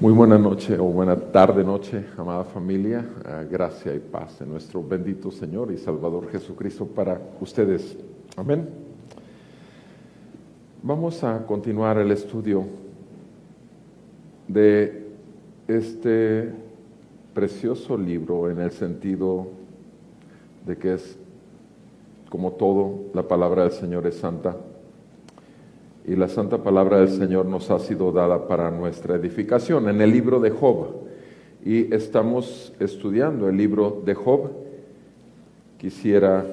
Muy buena noche o buena tarde noche, amada familia. Gracia y paz de nuestro bendito Señor y Salvador Jesucristo para ustedes. Amén. Vamos a continuar el estudio de este precioso libro en el sentido de que es, como todo, la palabra del Señor es santa. Y la santa palabra del Señor nos ha sido dada para nuestra edificación en el libro de Job. Y estamos estudiando el libro de Job. Quisiera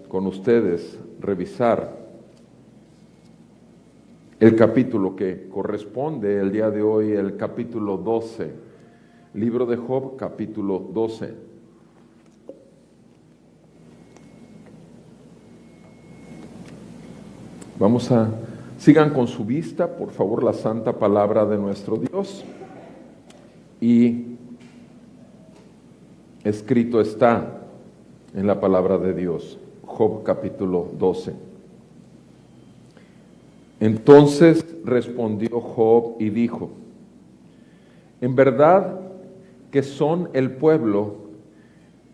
con ustedes revisar el capítulo que corresponde el día de hoy, el capítulo 12. Libro de Job, capítulo 12. Sigan con su vista, por favor, la santa palabra de nuestro Dios. Y escrito está en la palabra de Dios, Job capítulo 12. Entonces respondió Job y dijo: en verdad que son el pueblo,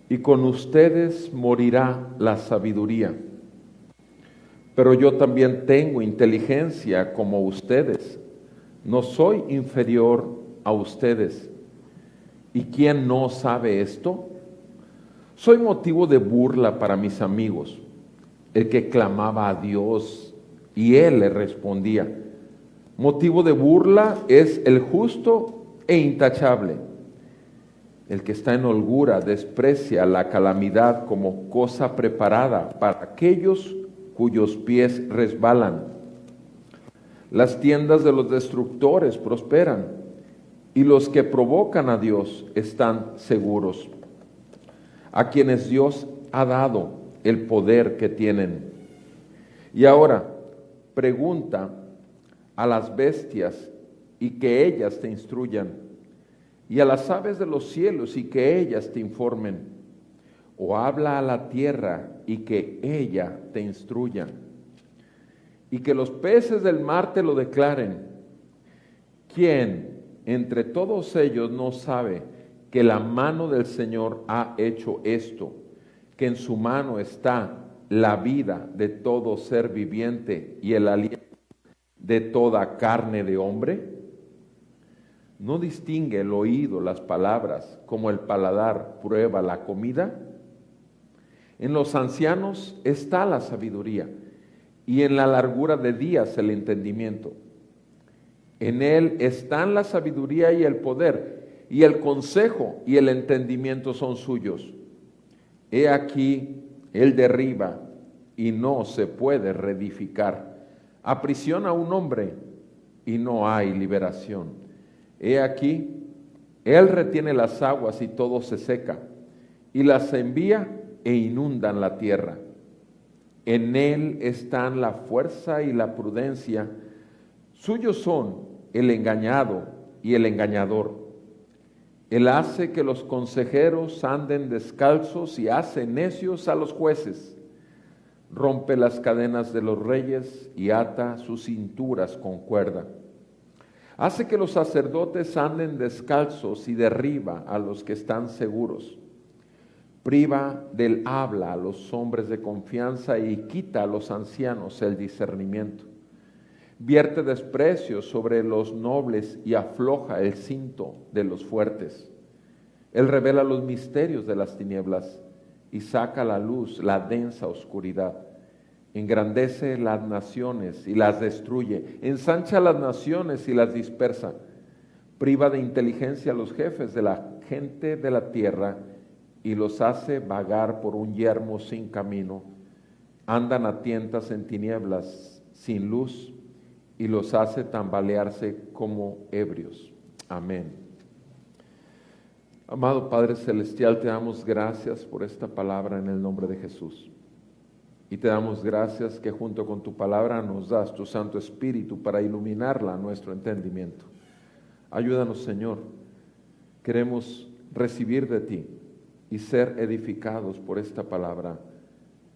y con ustedes morirá la sabiduría. Pero yo también tengo inteligencia como ustedes. No soy inferior a ustedes. ¿Y quién no sabe esto? Soy motivo de burla para mis amigos, el que clamaba a Dios y Él le respondía. Motivo de burla es el justo e intachable. El que está en holgura desprecia la calamidad como cosa preparada para aquellos cuyos pies resbalan. Las tiendas de los destructores prosperan, y los que provocan a Dios están seguros. A quienes Dios ha dado el poder que tienen. Y ahora, pregunta a las bestias y que ellas te instruyan, y a las aves de los cielos y que ellas te informen. O habla a la tierra y que ella te instruya, y que los peces del mar te lo declaren. ¿Quién entre todos ellos no sabe que la mano del Señor ha hecho esto, que en su mano está la vida de todo ser viviente y el aliento de toda carne de hombre? ¿No distingue el oído las palabras, como el paladar prueba la comida? En los ancianos está la sabiduría, y en la largura de días el entendimiento. En él están la sabiduría y el poder, y el consejo y el entendimiento son suyos. He aquí, él derriba, y no se puede reedificar. Aprisiona a un hombre, y no hay liberación. He aquí, él retiene las aguas y todo se seca, y las envía e inundan la tierra. En él están la fuerza y la prudencia. Suyos son el engañado y el engañador. Él hace que los consejeros anden descalzos y hace necios a los jueces. Rompe las cadenas de los reyes y ata sus cinturas con cuerda. Hace que los sacerdotes anden descalzos y derriba a los que están seguros. Priva del habla a los hombres de confianza y quita a los ancianos el discernimiento. Vierte desprecio sobre los nobles y afloja el cinto de los fuertes. Él revela los misterios de las tinieblas y saca a la luz la densa oscuridad. Engrandece las naciones y las destruye. Ensancha las naciones y las dispersa. Priva de inteligencia a los jefes de la gente de la tierra y los hace vagar por un yermo sin camino. Andan a tientas en tinieblas sin luz y los hace tambalearse como ebrios. Amén. Amado Padre Celestial, te damos gracias por esta palabra en el nombre de Jesús. Y te damos gracias que junto con tu palabra nos das tu Santo Espíritu para iluminarla a nuestro entendimiento. Ayúdanos, Señor. Queremos recibir de ti y ser edificados por esta palabra,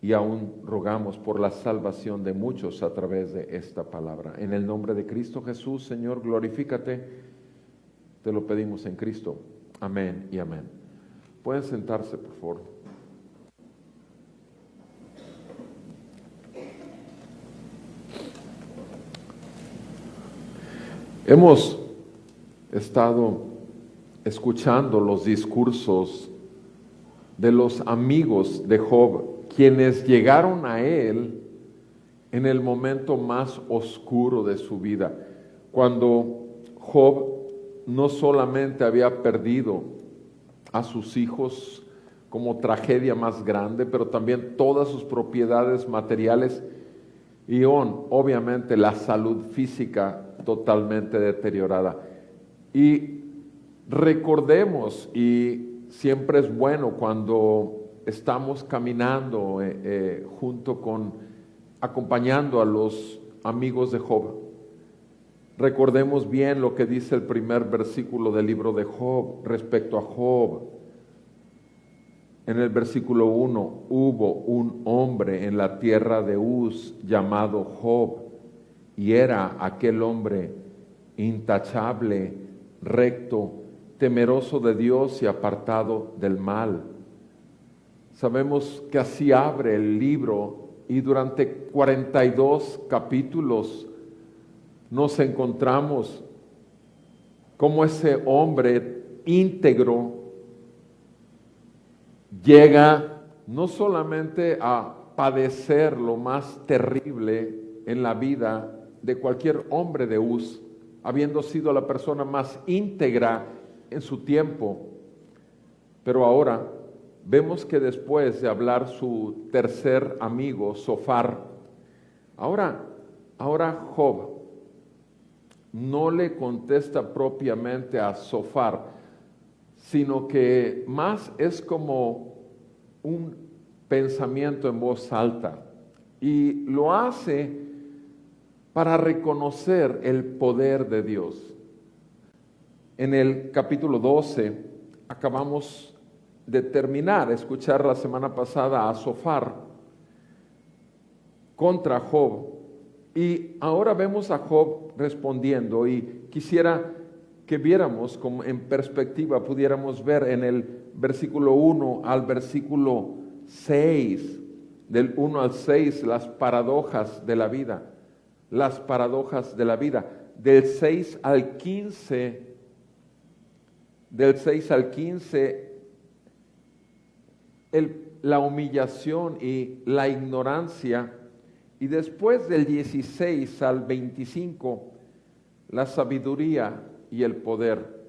y aún rogamos por la salvación de muchos a través de esta palabra. En el nombre de Cristo Jesús, Señor, glorifícate. Te lo pedimos en Cristo. Amén y amén. Pueden sentarse, por favor. Hemos estado escuchando los discursos de los amigos de Job, quienes llegaron a él en el momento más oscuro de su vida, cuando Job no solamente había perdido a sus hijos como tragedia más grande, pero también todas sus propiedades materiales y obviamente la salud física totalmente deteriorada. Y recordemos, y siempre es bueno cuando estamos caminando acompañando a los amigos de Job, recordemos bien lo que dice el primer versículo del libro de Job respecto a Job. En el versículo 1, hubo un hombre en la tierra de Uz llamado Job, y era aquel hombre intachable, recto, temeroso de Dios y apartado del mal. Sabemos que así abre el libro, y durante 42 capítulos nos encontramos como ese hombre íntegro llega no solamente a padecer lo más terrible en la vida de cualquier hombre de Uz, habiendo sido la persona más íntegra en su tiempo, pero ahora vemos que después de hablar su tercer amigo, Zofar, ahora Job no le contesta propiamente a Zofar, sino que más es como un pensamiento en voz alta, y lo hace para reconocer el poder de Dios. En el capítulo 12 acabamos de terminar, escuchar la semana pasada a Zofar contra Job, y ahora vemos a Job respondiendo, y quisiera que viéramos como en perspectiva, pudiéramos ver en el versículo 1 al versículo 6, del 1 al 6, las paradojas de la vida, las paradojas de la vida, del 6 al 15, la humillación y la ignorancia, y después del 16 al 25, la sabiduría y el poder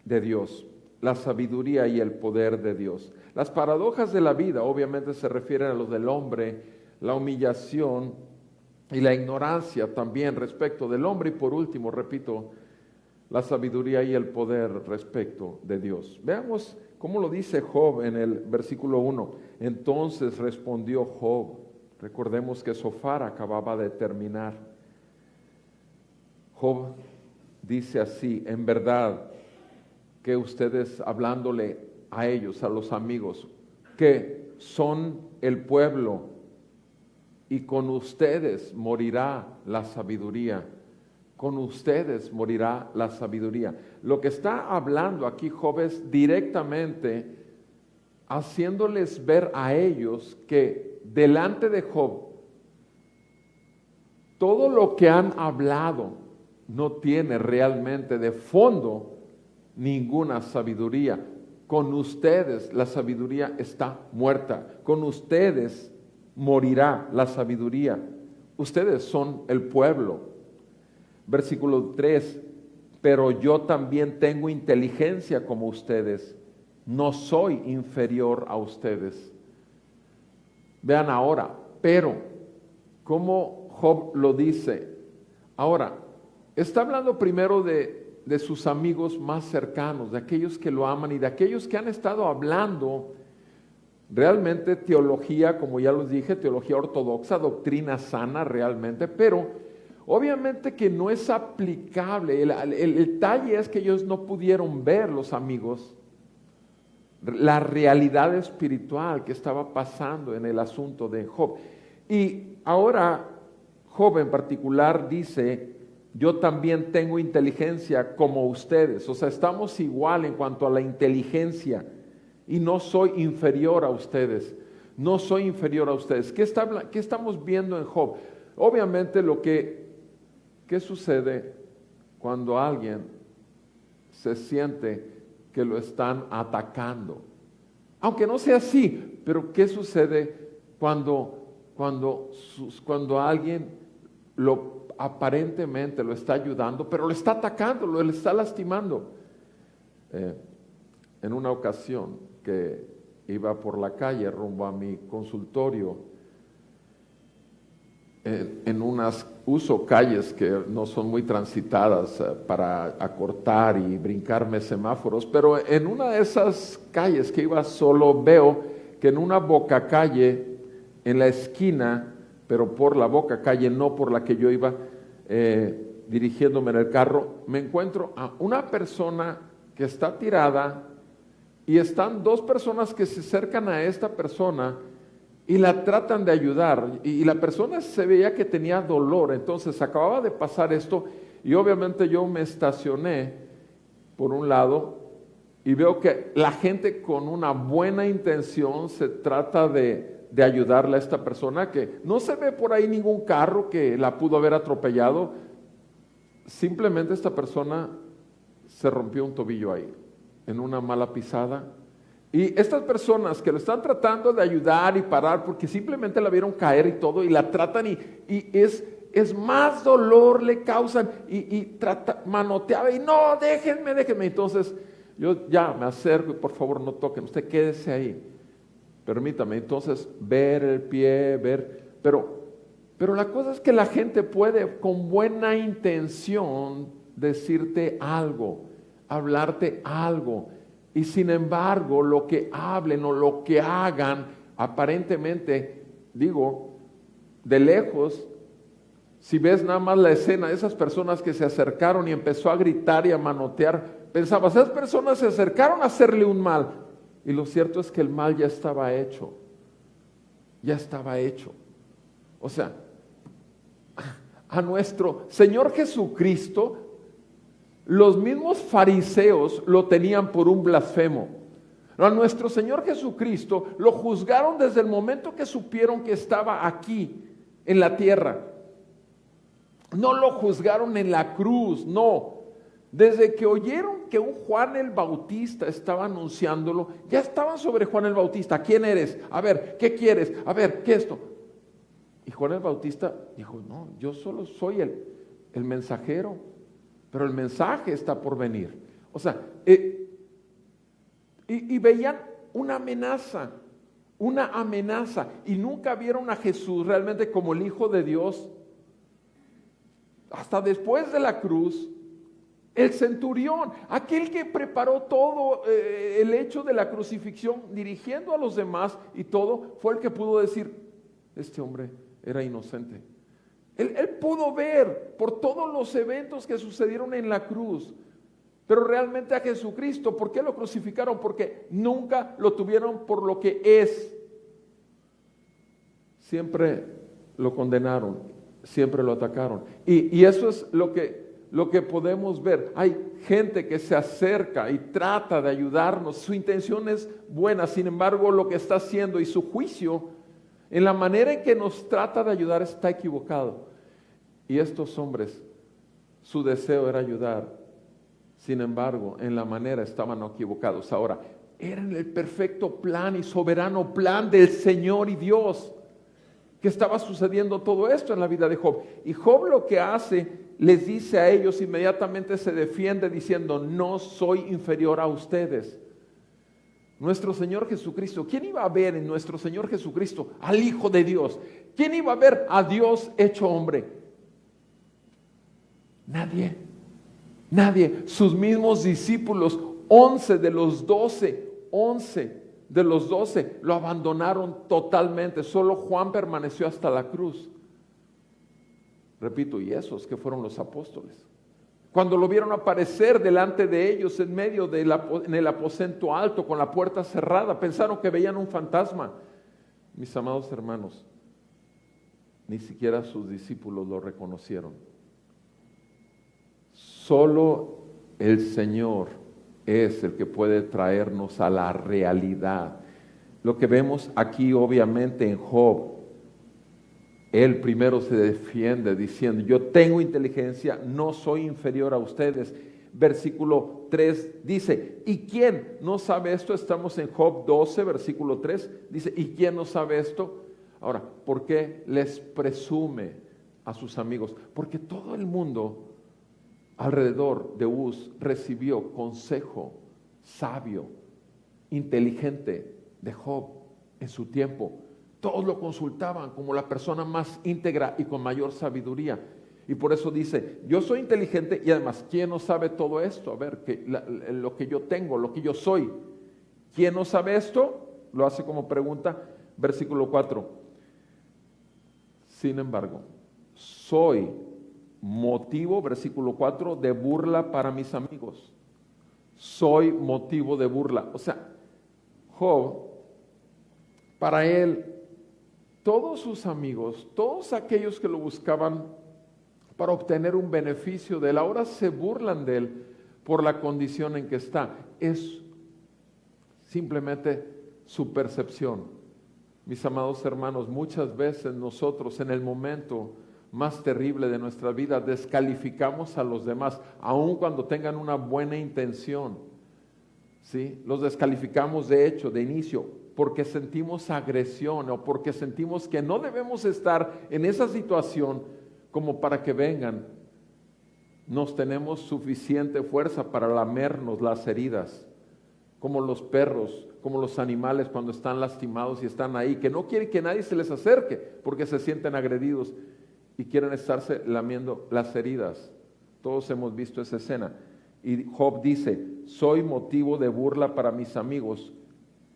de Dios. La sabiduría y el poder de Dios. Las paradojas de la vida obviamente se refieren a lo del hombre, la humillación y la ignorancia también respecto del hombre, y por último, repito, la sabiduría y el poder respecto de Dios. Veamos cómo lo dice Job en el versículo 1. Entonces respondió Job. Recordemos que Zofar acababa de terminar. Job dice así: en verdad que ustedes, hablándole a ellos, a los amigos, que son el pueblo, y con ustedes morirá la sabiduría. Con ustedes morirá la sabiduría. Lo que está hablando aquí Job es directamente haciéndoles ver a ellos que delante de Job todo lo que han hablado no tiene realmente de fondo ninguna sabiduría. Con ustedes la sabiduría está muerta. Con ustedes morirá la sabiduría. Ustedes son el pueblo. Versículo 3, pero yo también tengo inteligencia como ustedes, no soy inferior a ustedes. Vean ahora, pero, ¿cómo Job lo dice? Ahora, está hablando primero de sus amigos más cercanos, de aquellos que lo aman y de aquellos que han estado hablando realmente teología, como ya les dije, teología ortodoxa, doctrina sana realmente, pero obviamente que no es aplicable. El detalle es que ellos no pudieron ver, los amigos, la realidad espiritual que estaba pasando en el asunto de Job. Y ahora Job en particular dice yo también tengo inteligencia como ustedes. O sea, estamos igual en cuanto a la inteligencia y no soy inferior a ustedes. No soy inferior a ustedes. ¿Qué estamos viendo en Job? Obviamente ¿qué sucede cuando alguien se siente que lo están atacando? Aunque no sea así, pero ¿qué sucede cuando alguien aparentemente lo está ayudando, pero lo está atacando, lo está lastimando? En una ocasión que iba por la calle rumbo a mi consultorio, uso calles que no son muy transitadas para acortar y brincarme semáforos, pero en una de esas calles que iba solo, veo que en una bocacalle, en la esquina, pero por la bocacalle, no por la que yo iba dirigiéndome en el carro, me encuentro a una persona que está tirada y están dos personas que se acercan a esta persona y la tratan de ayudar, y la persona se veía que tenía dolor. Entonces acababa de pasar esto y obviamente yo me estacioné por un lado y veo que la gente con una buena intención se trata de ayudarle a esta persona, que no se ve por ahí ningún carro que la pudo haber atropellado. Simplemente esta persona se rompió un tobillo ahí en una mala pisada. Y estas personas que lo están tratando de ayudar y parar, porque simplemente la vieron caer y todo, y la tratan y es más dolor le causan, manoteaba y no, déjenme. Entonces yo ya me acerco y por favor no toquen, usted quédese ahí, permítame. Entonces ver el pie, pero la cosa es que la gente puede con buena intención decirte algo, hablarte algo. Y sin embargo, lo que hablen o lo que hagan, aparentemente, de lejos, si ves nada más la escena de esas personas que se acercaron y empezó a gritar y a manotear, pensabas, esas personas se acercaron a hacerle un mal. Y lo cierto es que el mal ya estaba hecho. O sea, a nuestro Señor Jesucristo, los mismos fariseos lo tenían por un blasfemo. A nuestro Señor Jesucristo lo juzgaron desde el momento que supieron que estaba aquí en la tierra. No lo juzgaron en la cruz, no. Desde que oyeron que un Juan el Bautista estaba anunciándolo, ya estaban sobre Juan el Bautista. ¿Quién eres? A ver, ¿qué quieres? A ver, ¿qué es esto? Y Juan el Bautista dijo, no, yo solo soy el mensajero, pero el mensaje está por venir. O sea, y veían una amenaza, y nunca vieron a Jesús realmente como el Hijo de Dios. Hasta después de la cruz, el centurión, aquel que preparó todo el hecho de la crucifixión, dirigiendo a los demás y todo, fue el que pudo decir, este hombre era inocente. Él pudo ver por todos los eventos que sucedieron en la cruz, pero realmente a Jesucristo, ¿por qué lo crucificaron? Porque nunca lo tuvieron por lo que es. Siempre lo condenaron, siempre lo atacaron. Y eso es lo que podemos ver. Hay gente que se acerca y trata de ayudarnos, su intención es buena, sin embargo lo que está haciendo y su juicio en la manera en que nos trata de ayudar está equivocado. Y estos hombres, su deseo era ayudar, sin embargo, en la manera estaban equivocados. Ahora, eran el perfecto plan y soberano plan del Señor y Dios, que estaba sucediendo todo esto en la vida de Job. Y Job lo que hace, les dice a ellos, inmediatamente se defiende diciendo, no soy inferior a ustedes. Nuestro Señor Jesucristo, ¿quién iba a ver en nuestro Señor Jesucristo al Hijo de Dios? ¿Quién iba a ver a Dios hecho hombre? Nadie. Sus mismos discípulos, 11 de los 12 lo abandonaron totalmente. Solo Juan permaneció hasta la cruz. Repito, y esos que fueron los apóstoles, cuando lo vieron aparecer delante de ellos en el aposento alto con la puerta cerrada, pensaron que veían un fantasma. Mis amados hermanos, ni siquiera sus discípulos lo reconocieron. Solo el Señor es el que puede traernos a la realidad. Lo que vemos aquí obviamente en Job, él primero se defiende diciendo, yo tengo inteligencia, no soy inferior a ustedes. Versículo 3 dice, ¿y quién no sabe esto? Estamos en Job 12, versículo 3, dice, ¿y quién no sabe esto? Ahora, ¿por qué les presume a sus amigos? Porque todo el mundo alrededor de Uz recibió consejo sabio, inteligente de Job en su tiempo. Todos lo consultaban como la persona más íntegra y con mayor sabiduría. Y por eso dice, yo soy inteligente y además, ¿quién no sabe todo esto? A ver, lo que yo tengo, lo que yo soy. ¿Quién no sabe esto? Lo hace como pregunta, versículo 4. Sin embargo, soy motivo, versículo 4, de burla para mis amigos. Soy motivo de burla. O sea, Job, para él, todos sus amigos, todos aquellos que lo buscaban para obtener un beneficio de él, ahora se burlan de él por la condición en que está. Es simplemente su percepción. Mis amados hermanos, muchas veces nosotros en el momento más terrible de nuestra vida descalificamos a los demás, aun cuando tengan una buena intención. ¿Sí? Los descalificamos de hecho, de inicio, porque sentimos agresión o porque sentimos que no debemos estar en esa situación como para que vengan. Nos tenemos suficiente fuerza para lamernos las heridas, como los perros, como los animales cuando están lastimados y están ahí, que no quieren que nadie se les acerque porque se sienten agredidos y quieren estarse lamiendo las heridas. Todos hemos visto esa escena. Y Job dice, soy motivo de burla para mis amigos.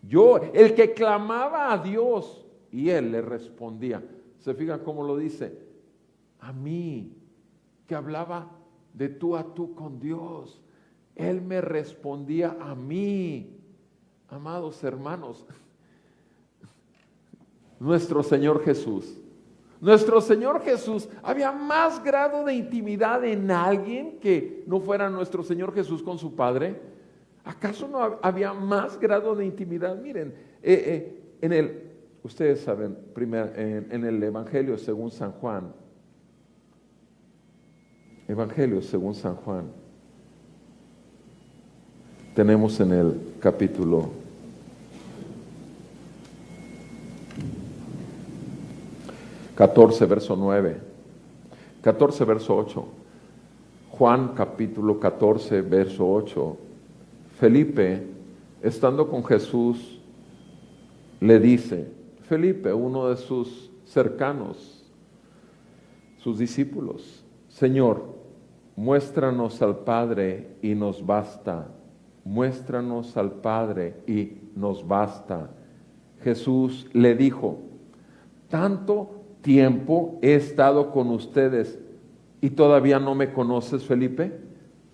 Yo, el que clamaba a Dios, y él le respondía. ¿Se fijan cómo lo dice? A mí, que hablaba de tú a tú con Dios. Él me respondía a mí. Amados hermanos, nuestro Señor Jesús. Nuestro Señor Jesús, ¿había más grado de intimidad en alguien que no fuera nuestro Señor Jesús con su Padre? ¿Acaso no había más grado de intimidad? Miren, ustedes saben, en el Evangelio según San Juan, tenemos en el capítulo 14, verso 9, 14, verso 8, Juan capítulo 14, verso 8, Felipe, estando con Jesús, le dice, Felipe, uno de sus cercanos, sus discípulos, Señor, muéstranos al Padre y nos basta. Muéstranos al Padre y nos basta. Jesús le dijo, tanto tiempo he estado con ustedes y todavía no me conoces, Felipe.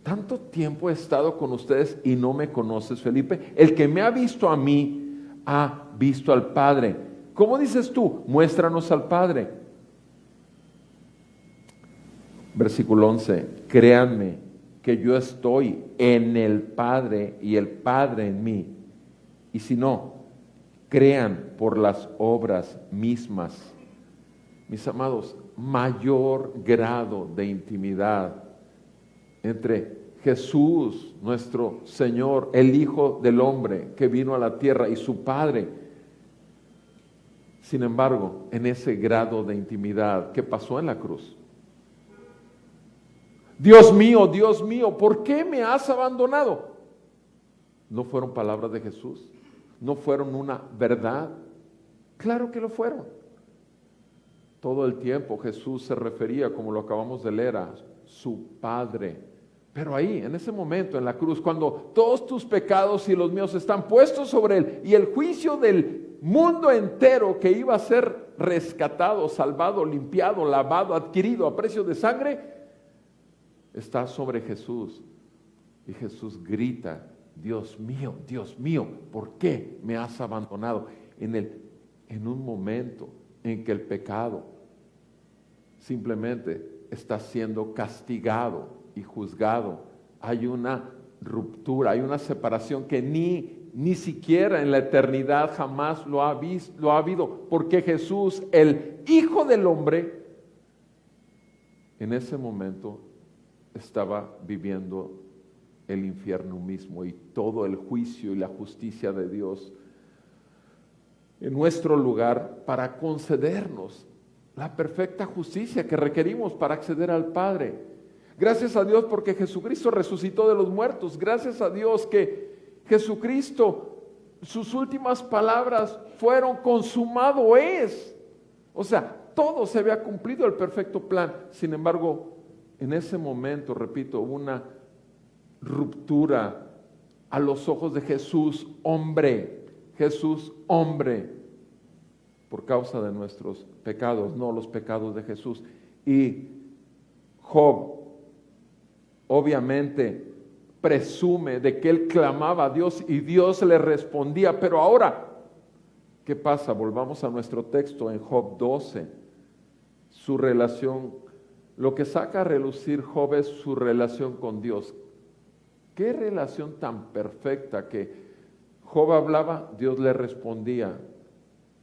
Tanto tiempo he estado con ustedes y no me conoces, Felipe. El que me ha visto a mí, ha visto al Padre. ¿Cómo dices tú? Muéstranos al Padre. Versículo 11, créanme que yo estoy en el Padre y el Padre en mí. Y si no, crean por las obras mismas. Mis amados, mayor grado de intimidad entre Jesús, nuestro Señor, el Hijo del Hombre que vino a la tierra, y su Padre. Sin embargo, en ese grado de intimidad, ¿qué pasó en la cruz? Dios mío, ¿por qué me has abandonado? ¿No fueron palabras de Jesús? ¿No fueron una verdad? Claro que lo fueron. Todo el tiempo Jesús se refería, como lo acabamos de leer, a su Padre. Pero ahí, en ese momento, en la cruz, cuando todos tus pecados y los míos están puestos sobre Él, y el juicio del mundo entero que iba a ser rescatado, salvado, limpiado, lavado, adquirido a precio de sangre, está sobre Jesús. Y Jesús grita, Dios mío, ¿por qué me has abandonado? En un momento en que el pecado simplemente está siendo castigado y juzgado. Hay una ruptura, hay una separación que ni siquiera en la eternidad jamás lo ha habido, porque Jesús, el Hijo del Hombre, en ese momento estaba viviendo el infierno mismo y todo el juicio y la justicia de Dios en nuestro lugar para concedernos la perfecta justicia que requerimos para acceder al Padre. Gracias a Dios porque Jesucristo resucitó de los muertos. Gracias a Dios que Jesucristo, sus últimas palabras fueron: consumado es. O sea, todo se había cumplido, el perfecto plan. Sin embargo, en ese momento, repito, hubo una ruptura a los ojos de Jesús, hombre. Jesús, hombre, por causa de nuestros pecados, no los pecados de Jesús. Y Job, obviamente, presume de que él clamaba a Dios y Dios le respondía. Pero ahora, ¿qué pasa? Volvamos a nuestro texto en Job 12. Su relación, lo que saca a relucir Job es su relación con Dios. Qué relación tan perfecta que Job hablaba, Dios le respondía.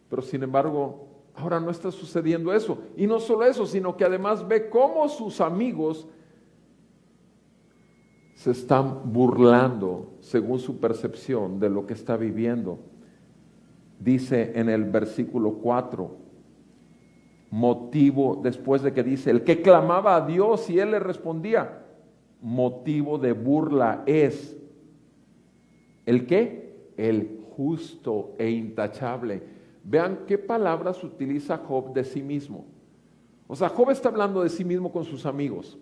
Pero sin embargo, ahora no está sucediendo eso. Y no solo eso, sino que además ve cómo sus amigos se están burlando, según su percepción, de lo que está viviendo. Dice en el versículo 4, motivo, después de que dice, el que clamaba a Dios y él le respondía, motivo de burla es, ¿el qué? El justo e intachable. Vean qué palabras utiliza Job de sí mismo. O sea, Job está hablando de sí mismo con sus amigos.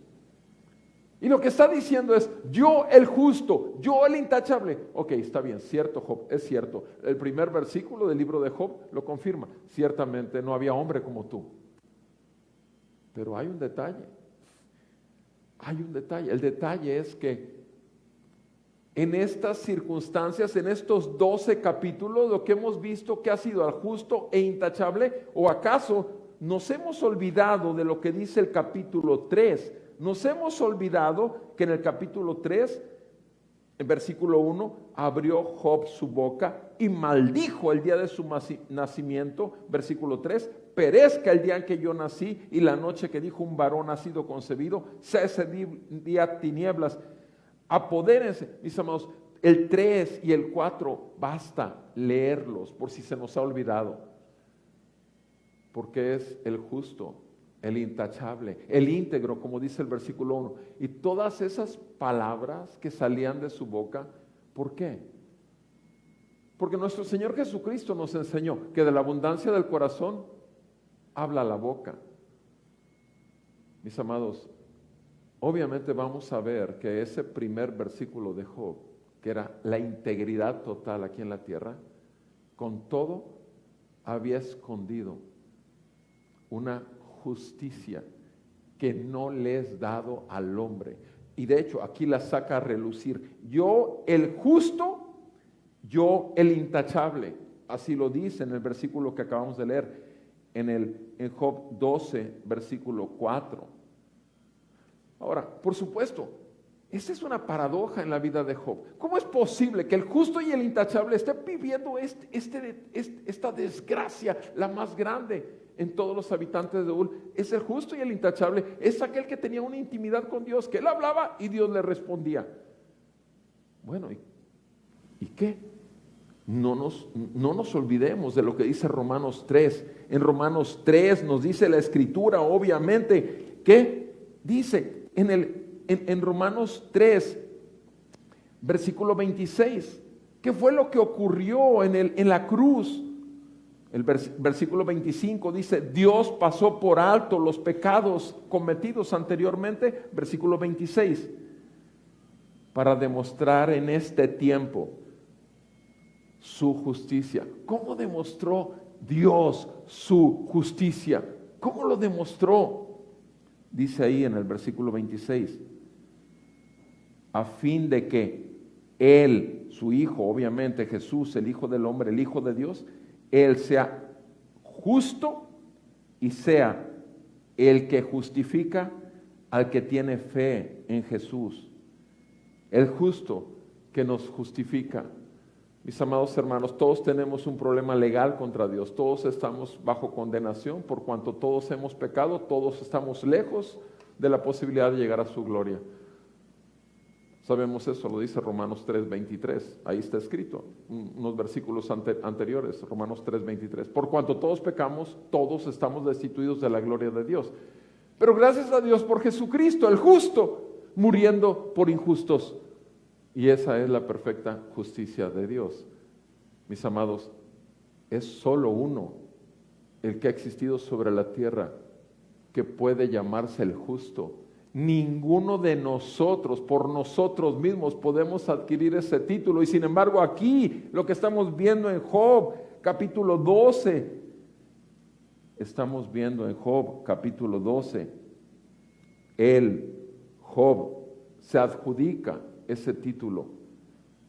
Y lo que está diciendo es, yo el justo, yo el intachable. Ok, está bien, cierto Job, es cierto. El primer versículo del libro de Job lo confirma. Ciertamente no había hombre como tú. Pero hay un detalle. Hay un detalle. El detalle es que en estas circunstancias, en estos 12 capítulos, lo que hemos visto que ha sido al justo e intachable, o acaso nos hemos olvidado de lo que dice el capítulo 3. Nos hemos olvidado que en el capítulo 3, en versículo 1, abrió Job su boca y maldijo el día de su nacimiento, versículo 3, perezca el día en que yo nací y la noche que dijo un varón ha sido concebido, sea ese día tinieblas. Apodérense, mis amados, el 3 y el 4, basta leerlos por si se nos ha olvidado, porque es el justo, el intachable, el íntegro, como dice el versículo 1, y todas esas palabras que salían de su boca, ¿por qué? Porque nuestro Señor Jesucristo nos enseñó que de la abundancia del corazón habla la boca. Mis amados, obviamente vamos a ver que ese primer versículo de Job, que era la integridad total aquí en la tierra, con todo había escondido una justicia que no le es dado al hombre. Y de hecho aquí la saca a relucir. Yo el justo, yo el intachable. Así lo dice en el versículo que acabamos de leer, en Job 12, versículo 4. Ahora, por supuesto, esta es una paradoja en la vida de Job. ¿Cómo es posible que el justo y el intachable estén viviendo esta desgracia, la más grande en todos los habitantes de Ul? Es el justo y el intachable, es aquel que tenía una intimidad con Dios, que él hablaba y Dios le respondía. Bueno, ¿y qué? No nos olvidemos de lo que dice Romanos 3. En Romanos 3 nos dice la Escritura, obviamente, ¿qué? Dice en Romanos 3, versículo 26, ¿qué fue lo que ocurrió en la cruz? El versículo 25 dice, Dios pasó por alto los pecados cometidos anteriormente, versículo 26, para demostrar en este tiempo su justicia. ¿Cómo demostró Dios su justicia? ¿Cómo lo demostró? Dice ahí en el versículo 26, a fin de que Él, su Hijo, obviamente Jesús, el Hijo del Hombre, el Hijo de Dios, Él sea justo y sea el que justifica al que tiene fe en Jesús, el justo que nos justifica. Mis amados hermanos, todos tenemos un problema legal contra Dios, todos estamos bajo condenación por cuanto todos hemos pecado, todos estamos lejos de la posibilidad de llegar a su gloria. Sabemos eso, lo dice Romanos 3:23, ahí está escrito, unos versículos anteriores, Romanos 3:23. Por cuanto todos pecamos, todos estamos destituidos de la gloria de Dios. Pero gracias a Dios por Jesucristo, el justo, muriendo por injustos. Y esa es la perfecta justicia de Dios. Mis amados, es solo uno el que ha existido sobre la tierra que puede llamarse el justo. Ninguno de nosotros, por nosotros mismos, podemos adquirir ese título. Y sin embargo, aquí, lo que estamos viendo en Job, capítulo 12, estamos viendo en Job, capítulo 12, él, Job, se adjudica ese título.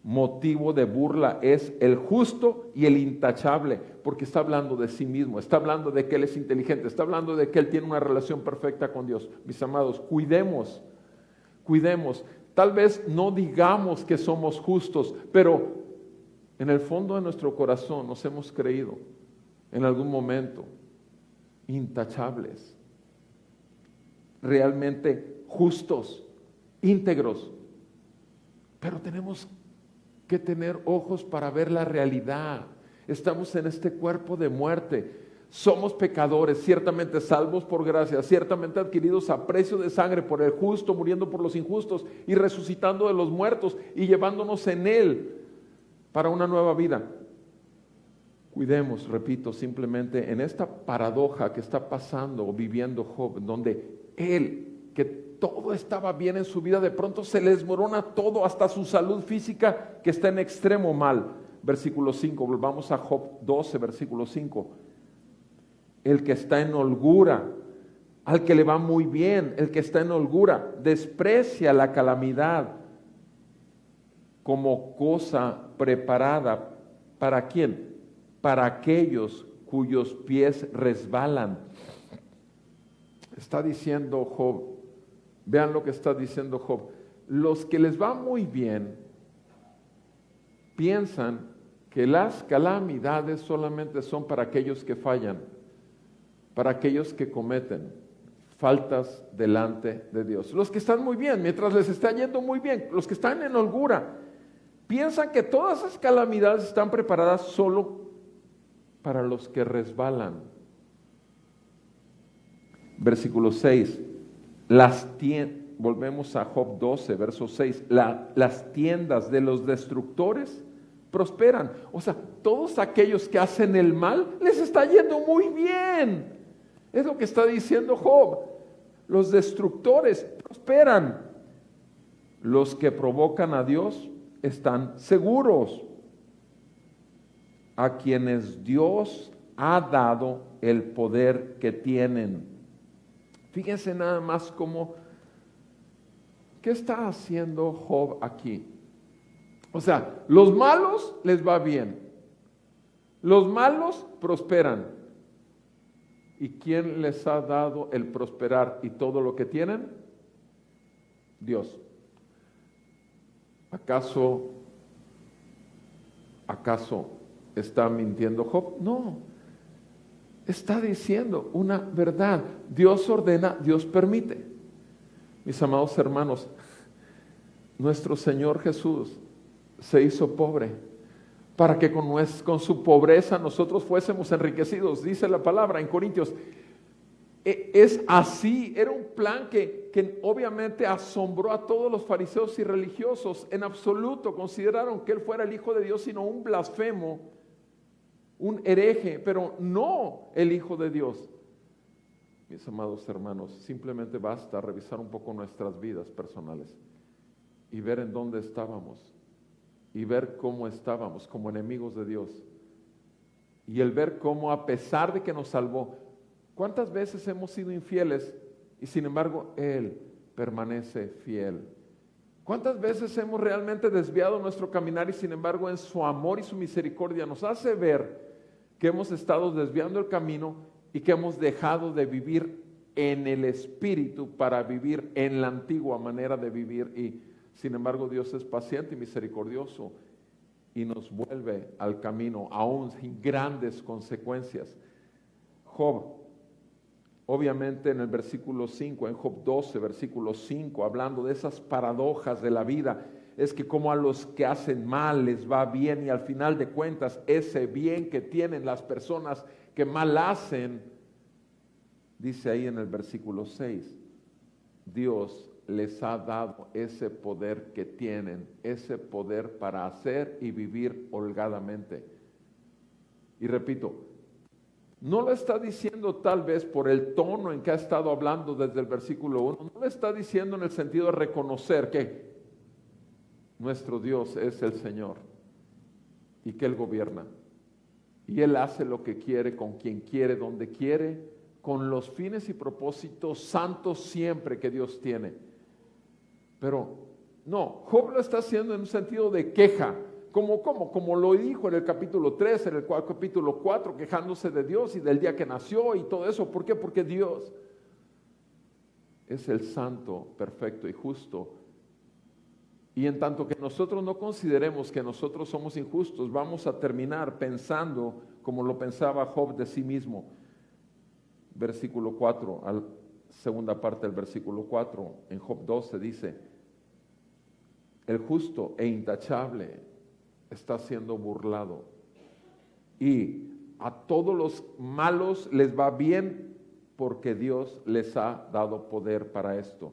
Motivo de burla es el justo y el intachable, porque está hablando de sí mismo, está hablando de que él es inteligente, está hablando de que él tiene una relación perfecta con Dios. Mis amados, cuidemos, tal vez no digamos que somos justos, pero en el fondo de nuestro corazón nos hemos creído en algún momento intachables, realmente justos, íntegros, pero tenemos que tener ojos para ver la realidad. Estamos en este cuerpo de muerte, somos pecadores, ciertamente salvos por gracia, ciertamente adquiridos a precio de sangre por el justo, muriendo por los injustos y resucitando de los muertos y llevándonos en él para una nueva vida. Cuidemos, repito, simplemente en esta paradoja que está pasando o viviendo Job, donde él, que todo estaba bien en su vida, de pronto se le desmorona todo, hasta su salud física, que está en extremo mal. Versículo 5, volvamos a Job 12, versículo 5. El que está en holgura, al que le va muy bien, el que está en holgura, desprecia la calamidad como cosa preparada. ¿Para quién? Para aquellos cuyos pies resbalan. Está diciendo Job, vean lo que está diciendo Job, los que les va muy bien piensan que las calamidades solamente son para aquellos que fallan, para aquellos que cometen faltas delante de Dios. Los que están muy bien, mientras les está yendo muy bien, los que están en holgura, piensan que todas esas calamidades están preparadas solo para los que resbalan. Versículo 6. Volvemos a Job 12, verso 6. Las tiendas de los destructores prosperan. O sea, todos aquellos que hacen el mal les está yendo muy bien. Es lo que está diciendo Job. Los destructores prosperan. Los que provocan a Dios están seguros. A quienes Dios ha dado el poder que tienen. Fíjense nada más ¿qué está haciendo Job aquí? O sea, los malos les va bien, los malos prosperan. ¿Y quién les ha dado el prosperar y todo lo que tienen? Dios. ¿Acaso está mintiendo Job? No. Está diciendo una verdad. Dios ordena, Dios permite. Mis amados hermanos, nuestro Señor Jesús se hizo pobre para que con su pobreza nosotros fuésemos enriquecidos. Dice la palabra en Corintios. Es así, era un plan que obviamente asombró a todos los fariseos y religiosos. En absoluto consideraron que Él fuera el Hijo de Dios, sino un blasfemo, un hereje, pero no el Hijo de Dios. Mis amados hermanos, simplemente basta revisar un poco nuestras vidas personales y ver en dónde estábamos y ver cómo estábamos como enemigos de Dios, y el ver cómo, a pesar de que nos salvó, cuántas veces hemos sido infieles y sin embargo Él permanece fiel. ¿Cuántas veces hemos realmente desviado nuestro caminar y sin embargo en su amor y su misericordia nos hace ver que hemos estado desviando el camino y que hemos dejado de vivir en el espíritu para vivir en la antigua manera de vivir, y sin embargo Dios es paciente y misericordioso y nos vuelve al camino, aún sin grandes consecuencias. Job, obviamente en el versículo 5, en Job 12, versículo 5, hablando de esas paradojas de la vida, es que como a los que hacen mal les va bien, y al final de cuentas ese bien que tienen las personas que mal hacen, dice ahí en el versículo 6, Dios les ha dado ese poder que tienen, ese poder para hacer y vivir holgadamente. Y repito, no lo está diciendo tal vez por el tono en que ha estado hablando desde el versículo 1, no lo está diciendo en el sentido de reconocer que nuestro Dios es el Señor y que Él gobierna. Y Él hace lo que quiere, con quien quiere, donde quiere, con los fines y propósitos santos siempre que Dios tiene. Pero no, Job lo está haciendo en un sentido de queja, como lo dijo en el capítulo 3, en el capítulo 4, quejándose de Dios y del día que nació y todo eso. ¿Por qué? Porque Dios es el santo, perfecto y justo. Y en tanto que nosotros no consideremos que nosotros somos injustos, vamos a terminar pensando como lo pensaba Job de sí mismo. Versículo 4, segunda parte del versículo 4, en Job 12 dice, el justo e intachable está siendo burlado, y a todos los malos les va bien porque Dios les ha dado poder para esto.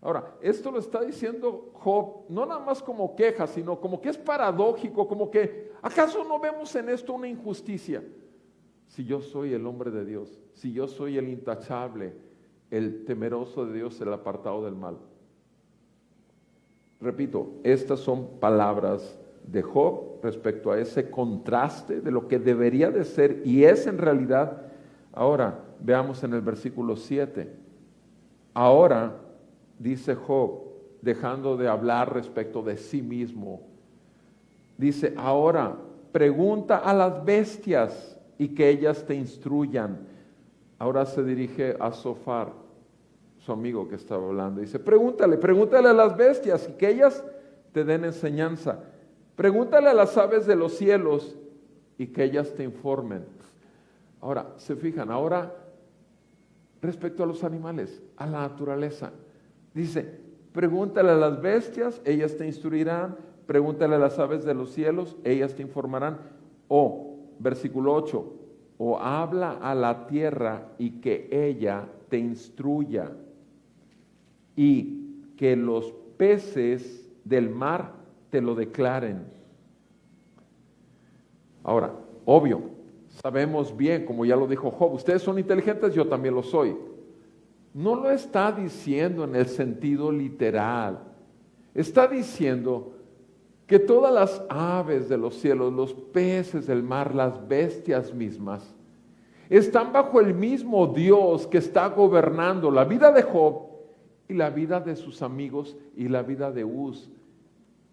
Ahora, esto lo está diciendo Job, no nada más como queja, sino como que es paradójico, como que, ¿acaso no vemos en esto una injusticia? Si yo soy el hombre de Dios, si yo soy el intachable, el temeroso de Dios, el apartado del mal. Repito, estas son palabras de Job respecto a ese contraste de lo que debería de ser y es en realidad. Ahora, veamos en el versículo 7. Ahora, dice Job, dejando de hablar respecto de sí mismo, dice, ahora pregunta a las bestias y que ellas te instruyan. Ahora se dirige a Zofar, su amigo que estaba hablando, dice, pregúntale a las bestias y que ellas te den enseñanza. Pregúntale a las aves de los cielos y que ellas te informen. Ahora, se fijan, ahora respecto a los animales, a la naturaleza, dice, pregúntale a las bestias, ellas te instruirán. Pregúntale a las aves de los cielos, ellas te informarán. O, versículo 8, o habla a la tierra y que ella te instruya, y que los peces del mar te lo declaren. Ahora, obvio, sabemos bien, como ya lo dijo Job, ustedes son inteligentes, yo también lo soy. No lo está diciendo en el sentido literal. Está diciendo que todas las aves de los cielos, los peces del mar, las bestias mismas, están bajo el mismo Dios que está gobernando la vida de Job y la vida de sus amigos y la vida de Uz.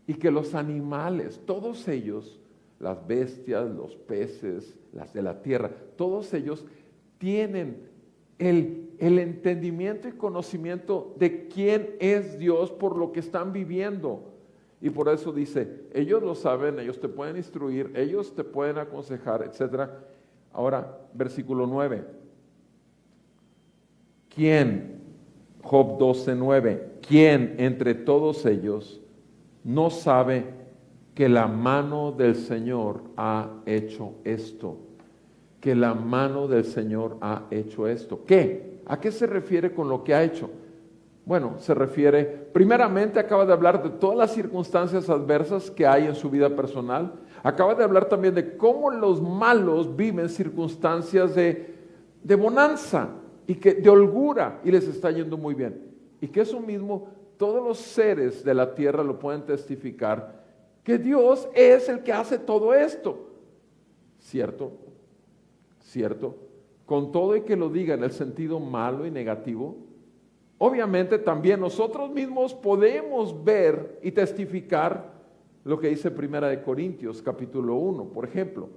Y que los animales, todos ellos, las bestias, los peces, las de la tierra, todos ellos tienen el entendimiento y conocimiento de quién es Dios por lo que están viviendo. Y por eso dice, ellos lo saben, ellos te pueden instruir, ellos te pueden aconsejar, etc. Ahora, versículo 9. ¿Quién? Job 12:9. ¿Quién entre todos ellos no sabe que la mano del Señor ha hecho esto? Que la mano del Señor ha hecho esto. ¿Qué? ¿A qué se refiere con lo que ha hecho? Bueno, se refiere, primeramente acaba de hablar de todas las circunstancias adversas que hay en su vida personal. Acaba de hablar también de cómo los malos viven circunstancias de bonanza y de holgura, y les está yendo muy bien. Y que eso mismo, todos los seres de la tierra lo pueden testificar, que Dios es el que hace todo esto. ¿Cierto? ¿Cierto? Con todo y que lo diga en el sentido malo y negativo, obviamente también nosotros mismos podemos ver y testificar lo que dice Primera de Corintios capítulo 1, por ejemplo,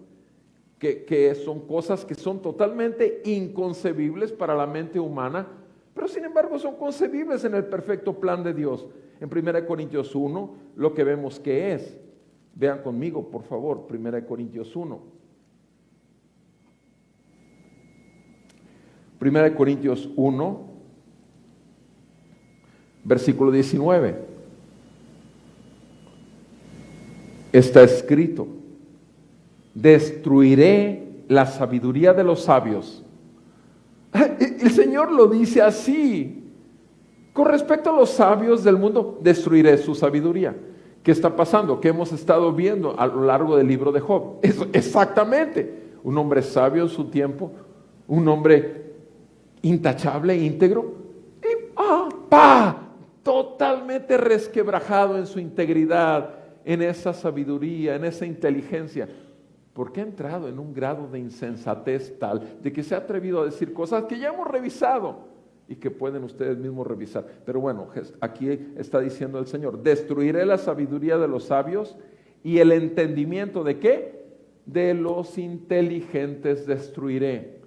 que son cosas que son totalmente inconcebibles para la mente humana, pero sin embargo son concebibles en el perfecto plan de Dios. En 1 Corintios 1, lo que vemos que es. Vean conmigo, por favor, 1 Corintios 1. 1 Corintios 1, versículo 19. Está escrito: destruiré la sabiduría de los sabios. El Señor lo dice así. Con respecto a los sabios del mundo, destruiré su sabiduría. ¿Qué está pasando? ¿Qué hemos estado viendo a lo largo del libro de Job? Eso, exactamente. Un hombre sabio en su tiempo, un hombre intachable, íntegro, y totalmente resquebrajado en su integridad, en esa sabiduría, en esa inteligencia. Porque ha entrado en un grado de insensatez tal de que se ha atrevido a decir cosas que ya hemos revisado y que pueden ustedes mismos revisar. Pero bueno, aquí está diciendo el Señor: destruiré la sabiduría de los sabios y el entendimiento ¿de qué? De los inteligentes destruiré.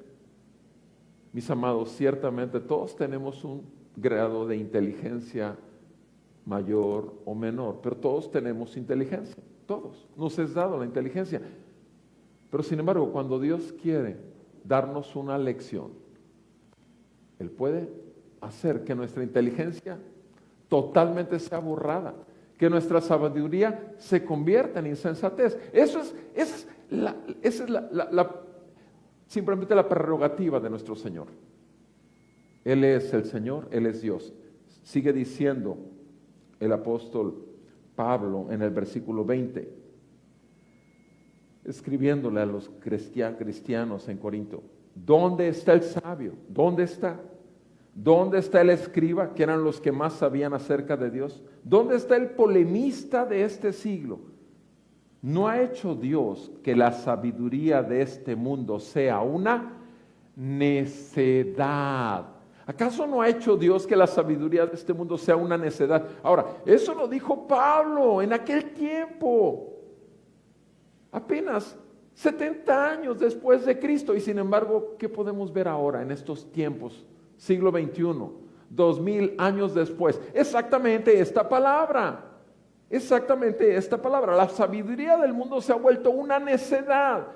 Mis amados, ciertamente todos tenemos un grado de inteligencia mayor o menor, pero todos tenemos inteligencia, todos, nos es dado la inteligencia. Pero sin embargo, cuando Dios quiere darnos una lección, Él puede hacer que nuestra inteligencia totalmente sea borrada, que nuestra sabiduría se convierta en insensatez. Esa es simplemente la prerrogativa de nuestro Señor. Él es el Señor, Él es Dios. Sigue diciendo el apóstol Pablo en el versículo 20, escribiéndole a los cristianos en Corinto: ¿dónde está el sabio? ¿Dónde está? ¿Dónde está el escriba, que eran los que más sabían acerca de Dios? ¿Dónde está el polemista de este siglo? ¿No ha hecho Dios que la sabiduría de este mundo sea una necedad? ¿Acaso no ha hecho Dios que la sabiduría de este mundo sea una necedad? Ahora, eso lo dijo Pablo en aquel tiempo, apenas 70 años después de Cristo. Y sin embargo, ¿qué podemos ver ahora en estos tiempos? Siglo XXI, 2000 años después, exactamente esta palabra. La sabiduría del mundo se ha vuelto una necedad.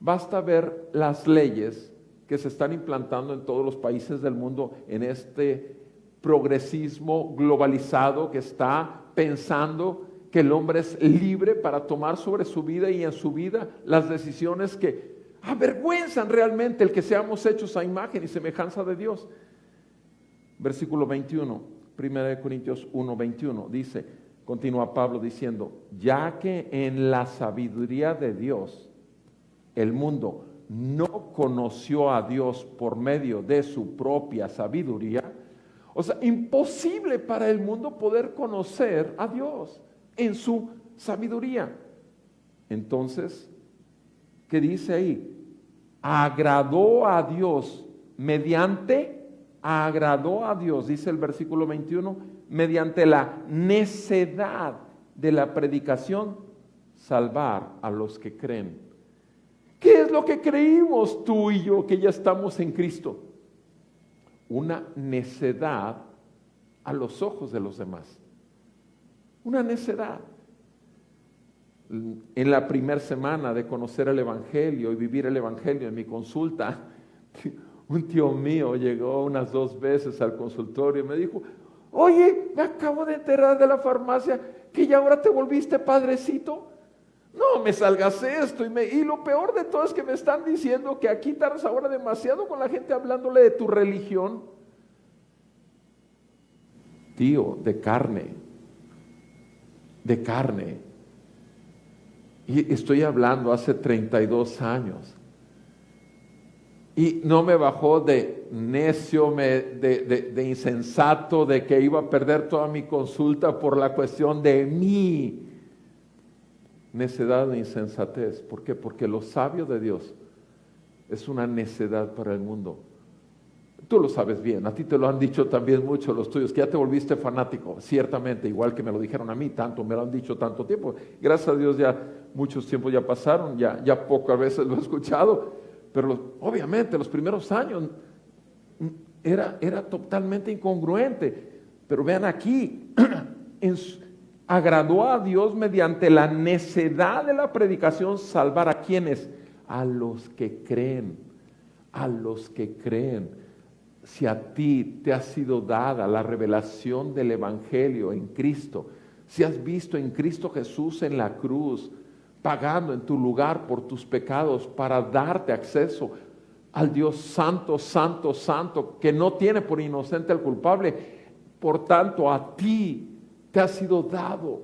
Basta ver las leyes que se están implantando en todos los países del mundo, en este progresismo globalizado que está pensando que el hombre es libre para tomar sobre su vida y en su vida las decisiones que avergüenzan realmente el que seamos hechos a imagen y semejanza de Dios. Versículo 21, 1 Corintios 1, 21, dice, continúa Pablo diciendo: ya que en la sabiduría de Dios el mundo no conoció a Dios por medio de su propia sabiduría. O sea, imposible para el mundo poder conocer a Dios en su sabiduría. Entonces, ¿qué dice ahí? Agradó a Dios dice el versículo 21, mediante la necedad de la predicación, salvar a los que creen. ¿Qué es lo que creímos tú y yo que ya estamos en Cristo? Una necedad a los ojos de los demás. Una necedad. En la primera semana de conocer el Evangelio y vivir el Evangelio en mi consulta, un tío mío llegó unas 2 veces al consultorio y me dijo: oye, me acabo de enterar de la farmacia que ya ahora te volviste padrecito. No me salgas esto. Y lo peor de todo es que me están diciendo que aquí tardas ahora demasiado con la gente hablándole de tu religión. Tío, de carne. Y estoy hablando hace 32 años. Y no me bajó de necio, de insensato, de que iba a perder toda mi consulta por la cuestión de mi necedad e insensatez. ¿Por qué? Porque lo sabio de Dios es una necedad para el mundo. Tú lo sabes bien, a ti te lo han dicho también mucho los tuyos, que ya te volviste fanático, ciertamente, igual que me lo dijeron a mí, tanto me lo han dicho tanto tiempo. Gracias a Dios ya muchos tiempos ya pasaron, ya pocas veces lo he escuchado, pero obviamente los primeros años era totalmente incongruente. Pero vean aquí, agradó a Dios mediante la necedad de la predicación salvar a quienes, a los que creen, a los que creen. Si a ti te ha sido dada la revelación del Evangelio en Cristo, si has visto en Cristo Jesús en la cruz, pagando en tu lugar por tus pecados para darte acceso al Dios santo, santo, santo, que no tiene por inocente al culpable, por tanto a ti te ha sido dado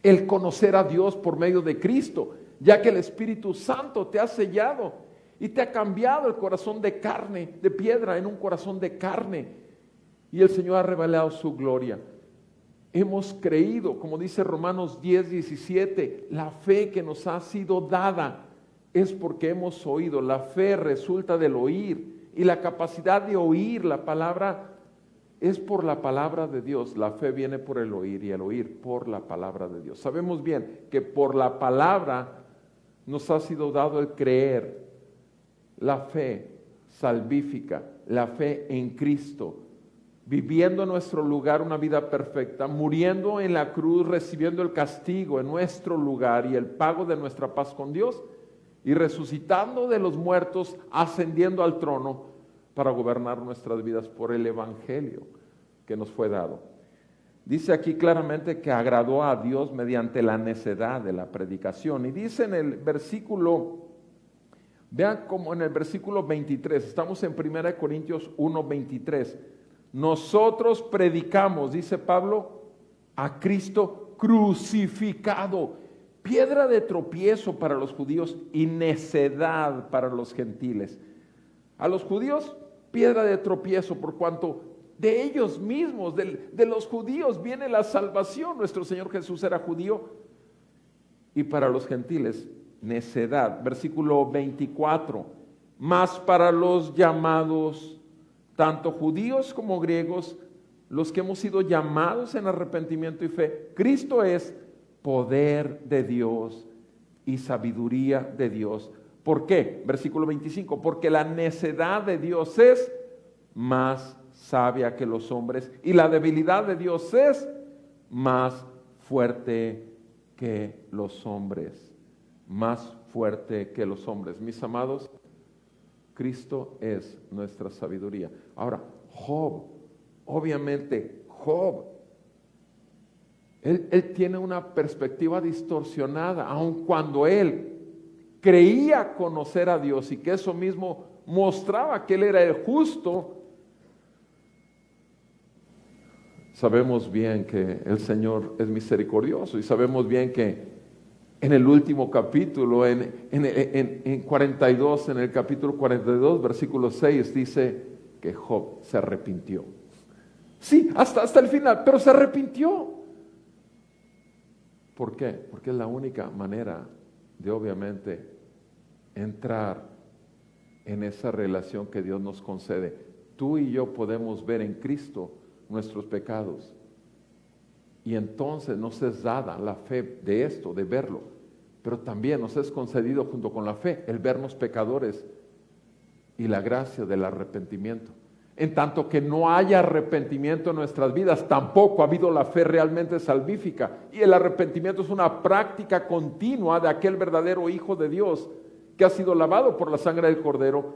el conocer a Dios por medio de Cristo, ya que el Espíritu Santo te ha sellado y te ha cambiado el corazón de carne, de piedra, en un corazón de carne. Y el Señor ha revelado su gloria. Hemos creído, como dice Romanos 10:17, la fe que nos ha sido dada es porque hemos oído. La fe resulta del oír, y la capacidad de oír la palabra es por la palabra de Dios. La fe viene por el oír, y el oír por la palabra de Dios. Sabemos bien que por la palabra nos ha sido dado el creer, la fe salvífica, la fe en Cristo, viviendo en nuestro lugar una vida perfecta, muriendo en la cruz, recibiendo el castigo en nuestro lugar y el pago de nuestra paz con Dios, y resucitando de los muertos, ascendiendo al trono para gobernar nuestras vidas por el Evangelio que nos fue dado. Dice aquí claramente que agradó a Dios mediante la necedad de la predicación. Y dice en el versículo, vean como en el versículo 23, estamos en 1 Corintios 1:23. Nosotros predicamos, dice Pablo, a Cristo crucificado, piedra de tropiezo para los judíos y necedad para los gentiles. A los judíos, piedra de tropiezo, por cuanto de ellos mismos, de los judíos, viene la salvación. Nuestro Señor Jesús era judío. Y para los gentiles, necedad. Versículo 24. Mas para los llamados, tanto judíos como griegos, los que hemos sido llamados en arrepentimiento y fe, Cristo es poder de Dios y sabiduría de Dios. ¿Por qué? Versículo 25. Porque la necedad de Dios es más sabia que los hombres, y la debilidad de Dios es más fuerte que los hombres. Más fuerte que los hombres. Mis amados, Cristo es nuestra sabiduría. Ahora, Job, obviamente, él tiene una perspectiva distorsionada, aun cuando él creía conocer a Dios y que eso mismo mostraba que él era el justo. Sabemos bien que el Señor es misericordioso, y sabemos bien que en el último capítulo, en 42, en el capítulo 42, versículo 6, dice que Job se arrepintió. Sí, hasta el final, pero se arrepintió. ¿Por qué? Porque es la única manera de, obviamente, entrar en esa relación que Dios nos concede. Tú y yo podemos ver en Cristo nuestros pecados, y entonces nos es dada la fe de esto, de verlo, pero también nos es concedido junto con la fe el vernos pecadores y la gracia del arrepentimiento. En tanto que no haya arrepentimiento en nuestras vidas, tampoco ha habido la fe realmente salvífica, y el arrepentimiento es una práctica continua de aquel verdadero Hijo de Dios que ha sido lavado por la sangre del Cordero,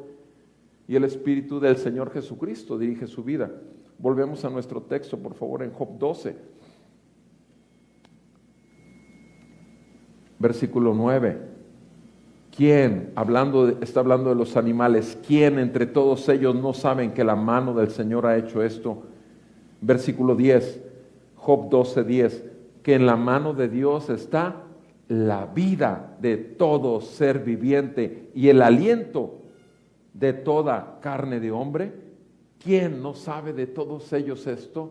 y el Espíritu del Señor Jesucristo dirige su vida. Volvemos a nuestro texto, por favor, en Job 12, versículo 9. ¿Quién, está hablando de los animales, quién entre todos ellos no saben que la mano del Señor ha hecho esto? Versículo 10, Job 12:10, que en la mano de Dios está la vida de todo ser viviente y el aliento de toda carne de hombre. ¿Quién no sabe de todos ellos esto?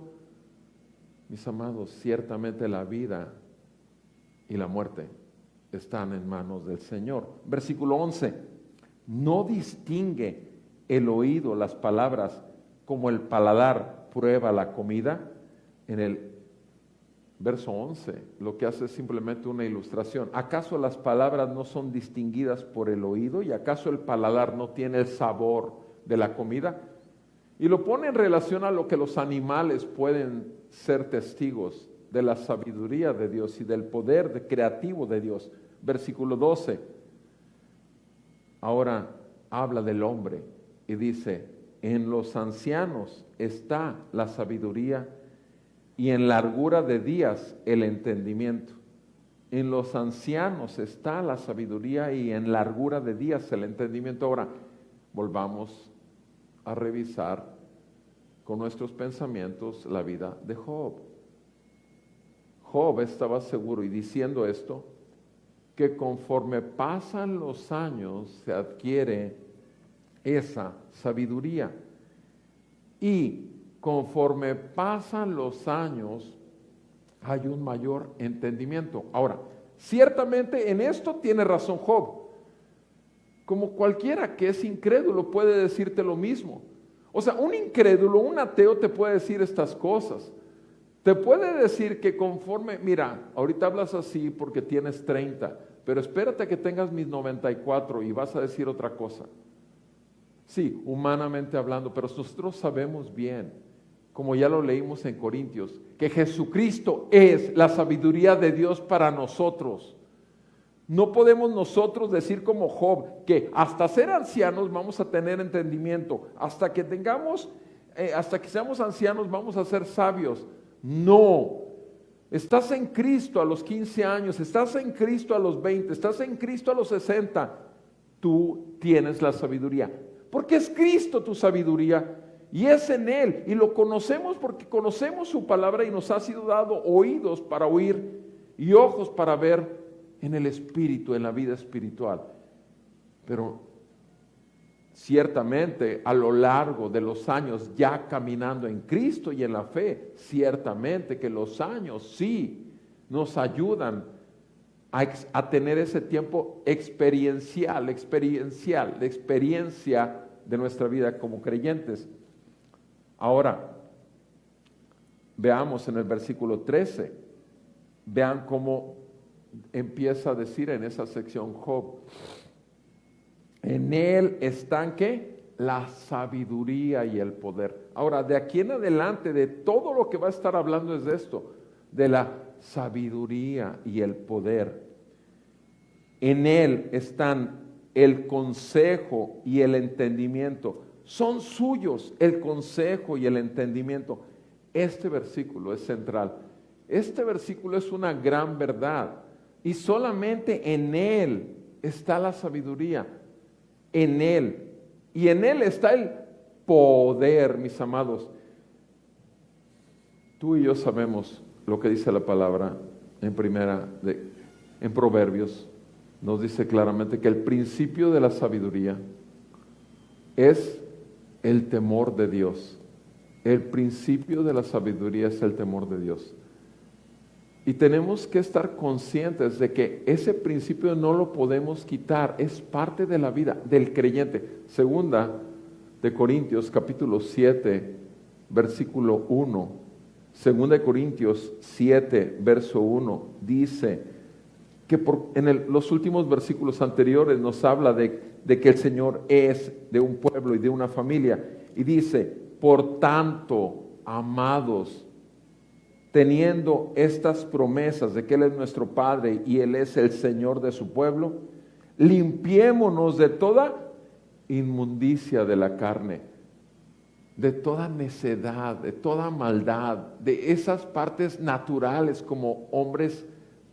Mis amados, ciertamente la vida y la muerte están en manos del Señor. Versículo 11. No distingue el oído las palabras como el paladar prueba la comida. En el verso 11 lo que hace es simplemente una ilustración. ¿Acaso las palabras no son distinguidas por el oído? ¿Y acaso el paladar no tiene el sabor de la comida? Y lo pone en relación a lo que los animales pueden ser testigos de la sabiduría de Dios y del poder creativo de Dios. Versículo 12. Ahora habla del hombre y dice, en los ancianos está la sabiduría y en largura de días el entendimiento. En los ancianos está la sabiduría y en largura de días el entendimiento. Ahora, volvamos a revisar con nuestros pensamientos la vida de Job. Job estaba seguro y diciendo esto, que conforme pasan los años se adquiere esa sabiduría. Y conforme pasan los años hay un mayor entendimiento. Ahora, ciertamente en esto tiene razón Job. Como cualquiera que es incrédulo puede decirte lo mismo. O sea, un incrédulo, un ateo te puede decir estas cosas. Te puede decir que conforme, mira, ahorita hablas así porque tienes 30, pero espérate que tengas mis 94 y vas a decir otra cosa. Sí, humanamente hablando, pero nosotros sabemos bien, como ya lo leímos en Corintios, que Jesucristo es la sabiduría de Dios para nosotros. No podemos nosotros decir como Job que hasta ser ancianos vamos a tener entendimiento, hasta que seamos ancianos vamos a ser sabios. No, estás en Cristo a los 15 años, estás en Cristo a los 20, estás en Cristo a los 60, tú tienes la sabiduría, porque es Cristo tu sabiduría y es en Él y lo conocemos porque conocemos su palabra y nos ha sido dado oídos para oír y ojos para ver en el espíritu, en la vida espiritual. Pero ciertamente a lo largo de los años ya caminando en Cristo y en la fe, ciertamente que los años sí nos ayudan a tener ese tiempo experiencial, de experiencia de nuestra vida como creyentes. Ahora, veamos en el versículo 13, vean cómo empieza a decir en esa sección Job. En él están ¿qué? La sabiduría y el poder. Ahora, de aquí en adelante, de todo lo que va a estar hablando es de esto, de la sabiduría y el poder. En él están el consejo y el entendimiento. Son suyos el consejo y el entendimiento. Este versículo es central. Este versículo es una gran verdad. Y solamente en él está la sabiduría. En él. Y en él está el poder, mis amados. Tú y yo sabemos lo que dice la palabra en Proverbios. Nos dice claramente que el principio de la sabiduría es el temor de Dios. El principio de la sabiduría es el temor de Dios. Y tenemos que estar conscientes de que ese principio no lo podemos quitar, es parte de la vida del creyente. Segunda de Corintios capítulo 7, versículo 1. Segunda de Corintios 7, verso 1, dice que los últimos versículos anteriores nos habla de que el Señor es de un pueblo y de una familia. Y dice, por tanto, amados, teniendo estas promesas de que Él es nuestro Padre y Él es el Señor de su pueblo, limpiémonos de toda inmundicia de la carne, de toda necedad, de toda maldad, de esas partes naturales como hombres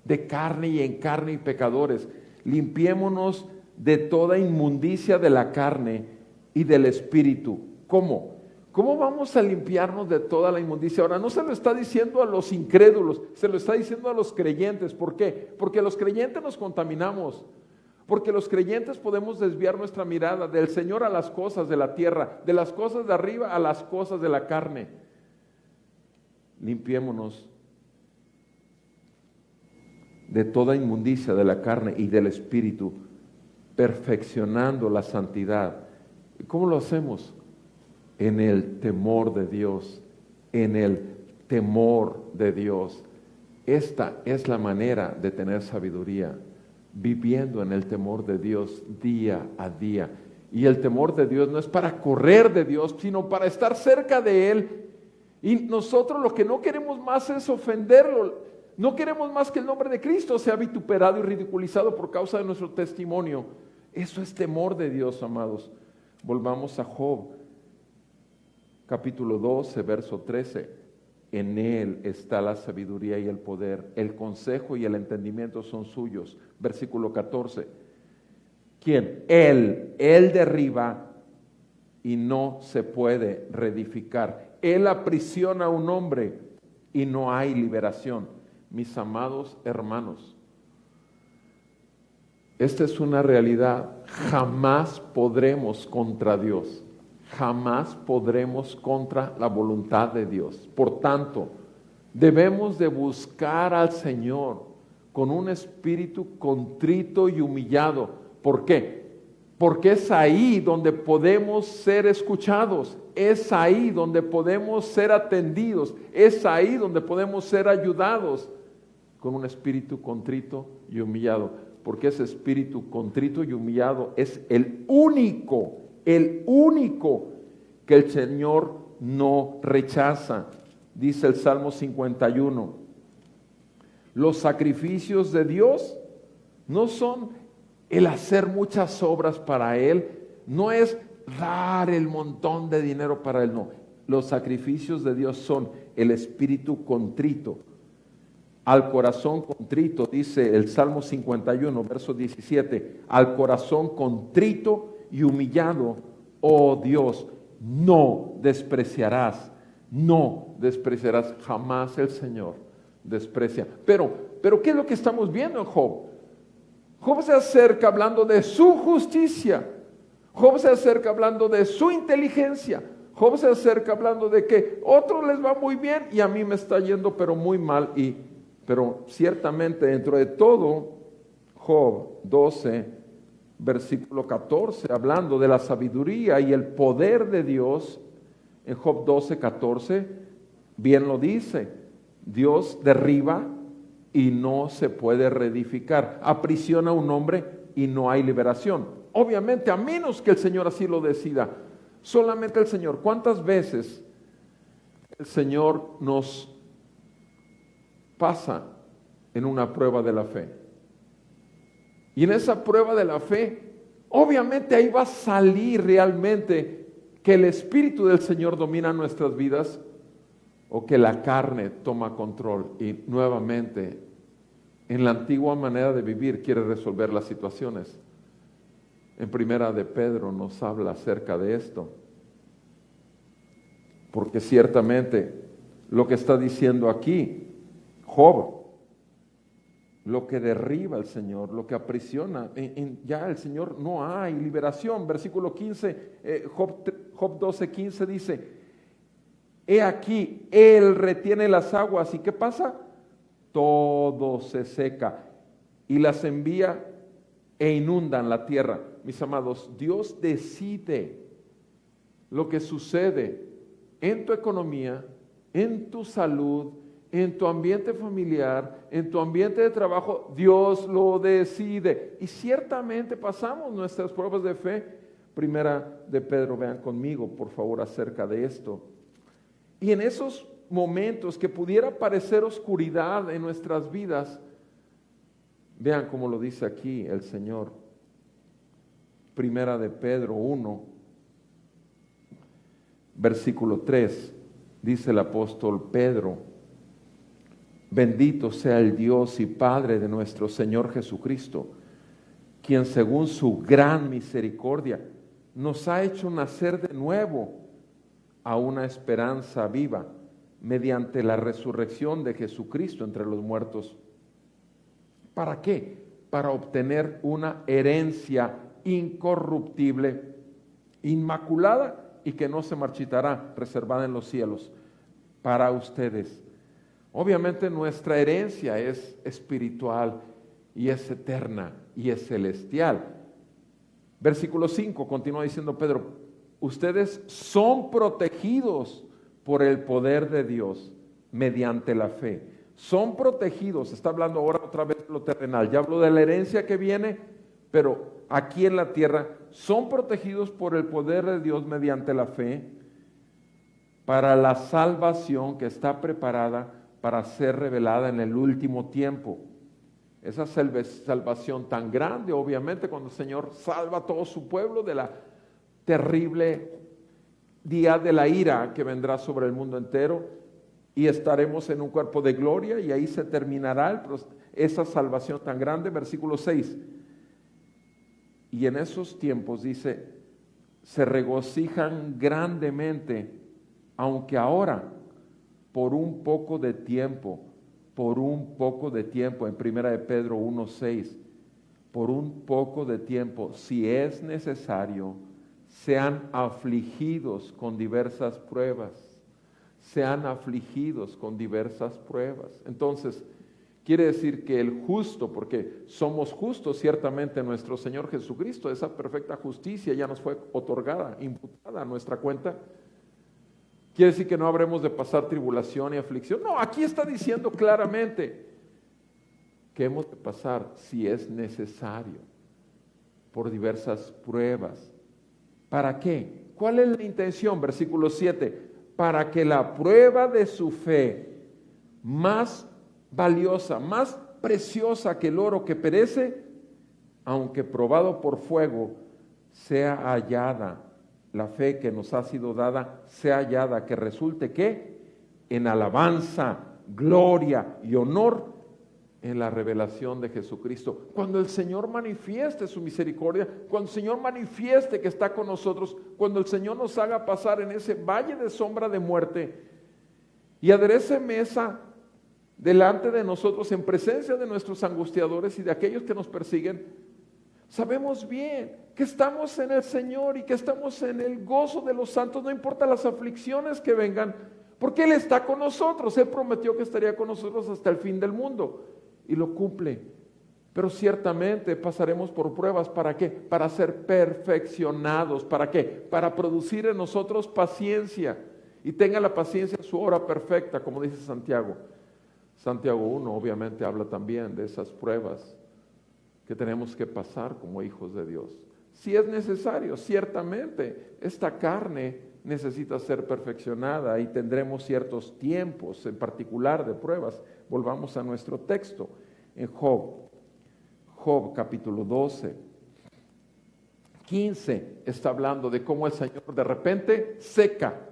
de carne y en carne y pecadores. Limpiémonos de toda inmundicia de la carne y del espíritu. ¿Cómo? ¿Cómo vamos a limpiarnos de toda la inmundicia? Ahora, no se lo está diciendo a los incrédulos, se lo está diciendo a los creyentes. ¿Por qué? Porque los creyentes nos contaminamos. Porque los creyentes podemos desviar nuestra mirada del Señor a las cosas de la tierra, de las cosas de arriba a las cosas de la carne. Limpiémonos de toda inmundicia de la carne y del espíritu, perfeccionando la santidad. ¿Cómo lo hacemos? En el temor de Dios, en el temor de Dios. Esta es la manera de tener sabiduría, viviendo en el temor de Dios día a día. Y el temor de Dios no es para correr de Dios, sino para estar cerca de Él. Y nosotros lo que no queremos más es ofenderlo. No queremos más que el nombre de Cristo sea vituperado y ridiculizado por causa de nuestro testimonio. Eso es temor de Dios, amados. Volvamos a Job, capítulo 12, verso 13. En Él está la sabiduría y el poder, el consejo y el entendimiento son suyos. Versículo 14. ¿Quién? Él derriba y no se puede reedificar. Él aprisiona a un hombre y no hay liberación. Mis amados hermanos, esta es una realidad. Jamás podremos contra Dios. Jamás podremos contra la voluntad de Dios. Por tanto, debemos de buscar al Señor con un espíritu contrito y humillado. ¿Por qué? Porque es ahí donde podemos ser escuchados, es ahí donde podemos ser atendidos, es ahí donde podemos ser ayudados con un espíritu contrito y humillado. Porque ese espíritu contrito y humillado es el único que el Señor no rechaza. Dice el Salmo 51, los sacrificios de Dios no son el hacer muchas obras para Él, no es dar el montón de dinero para Él, no. Los sacrificios de Dios son el espíritu contrito. Al corazón contrito, dice el Salmo 51, verso 17, al corazón contrito y humillado, oh Dios, no despreciarás, jamás el Señor desprecia. Pero ¿qué es lo que estamos viendo en Job? Job se acerca hablando de su justicia, Job se acerca hablando de su inteligencia, Job se acerca hablando de que a otros les va muy bien y a mí me está yendo pero muy mal. Pero ciertamente dentro de todo, Job 12, versículo 14, hablando de la sabiduría y el poder de Dios, en Job 12, 14, bien lo dice, Dios derriba y no se puede reedificar, aprisiona a un hombre y no hay liberación. Obviamente, a menos que el Señor así lo decida, solamente el Señor. ¿Cuántas veces el Señor nos pasa en una prueba de la fe? Y en esa prueba de la fe, obviamente ahí va a salir realmente que el Espíritu del Señor domina nuestras vidas o que la carne toma control y nuevamente en la antigua manera de vivir quiere resolver las situaciones. En Primera de Pedro nos habla acerca de esto, porque ciertamente lo que está diciendo aquí Job, lo que derriba al Señor, lo que aprisiona, ya el Señor no hay liberación. Versículo 15, Job 12, 15 dice, he aquí, Él retiene las aguas, ¿y qué pasa? Todo se seca, y las envía e inundan la tierra. Mis amados, Dios decide lo que sucede en tu economía, en tu salud, en tu ambiente familiar, en tu ambiente de trabajo. Dios lo decide. Y ciertamente pasamos nuestras pruebas de fe. Primera de Pedro, vean conmigo, por favor, acerca de esto. Y en esos momentos que pudiera parecer oscuridad en nuestras vidas, vean cómo lo dice aquí el Señor. Primera de Pedro 1, versículo 3, dice el apóstol Pedro, bendito sea el Dios y Padre de nuestro Señor Jesucristo, quien según su gran misericordia nos ha hecho nacer de nuevo a una esperanza viva mediante la resurrección de Jesucristo entre los muertos. ¿Para qué? Para obtener una herencia incorruptible, inmaculada y que no se marchitará, reservada en los cielos para ustedes. Obviamente nuestra herencia es espiritual y es eterna y es celestial. Versículo 5, continúa diciendo Pedro, ustedes son protegidos por el poder de Dios mediante la fe. Son protegidos, está hablando ahora otra vez de lo terrenal, ya habló de la herencia que viene, pero aquí en la tierra son protegidos por el poder de Dios mediante la fe para la salvación que está preparada para ser revelada en el último tiempo. Esa salvación tan grande, obviamente, cuando el Señor salva a todo su pueblo de la terrible día de la ira que vendrá sobre el mundo entero, y estaremos en un cuerpo de gloria, y ahí se terminará esa salvación tan grande. Versículo 6. Y en esos tiempos, dice, se regocijan grandemente, aunque ahora, por un poco de tiempo, en primera de Pedro 1:6, por un poco de tiempo, si es necesario, sean afligidos con diversas pruebas. Entonces, quiere decir que el justo, porque somos justos ciertamente, nuestro Señor Jesucristo, esa perfecta justicia ya nos fue otorgada, imputada a nuestra cuenta. Quiere decir que no habremos de pasar tribulación y aflicción. No, aquí está diciendo claramente que hemos de pasar, si es necesario, por diversas pruebas. ¿Para qué? ¿Cuál es la intención? Versículo 7. Para que la prueba de su fe, más valiosa, más preciosa que el oro que perece, aunque probado por fuego, sea hallada. La fe que nos ha sido dada sea hallada, que resulte ¿qué? En alabanza, gloria y honor en la revelación de Jesucristo. Cuando el Señor manifieste su misericordia, cuando el Señor manifieste que está con nosotros, cuando el Señor nos haga pasar en ese valle de sombra de muerte y aderece mesa delante de nosotros en presencia de nuestros angustiadores y de aquellos que nos persiguen, sabemos bien que estamos en el Señor y que estamos en el gozo de los santos, no importa las aflicciones que vengan, porque Él está con nosotros. Él prometió que estaría con nosotros hasta el fin del mundo y lo cumple. Pero ciertamente pasaremos por pruebas. ¿Para qué? Para ser perfeccionados. ¿Para qué? Para producir en nosotros paciencia, y tenga la paciencia su obra perfecta, como dice Santiago. Santiago 1 obviamente habla también de esas pruebas que tenemos que pasar como hijos de Dios. Si es necesario, ciertamente, esta carne necesita ser perfeccionada y tendremos ciertos tiempos en particular de pruebas. Volvamos a nuestro texto en Job capítulo 12, 15, está hablando de cómo el Señor de repente seca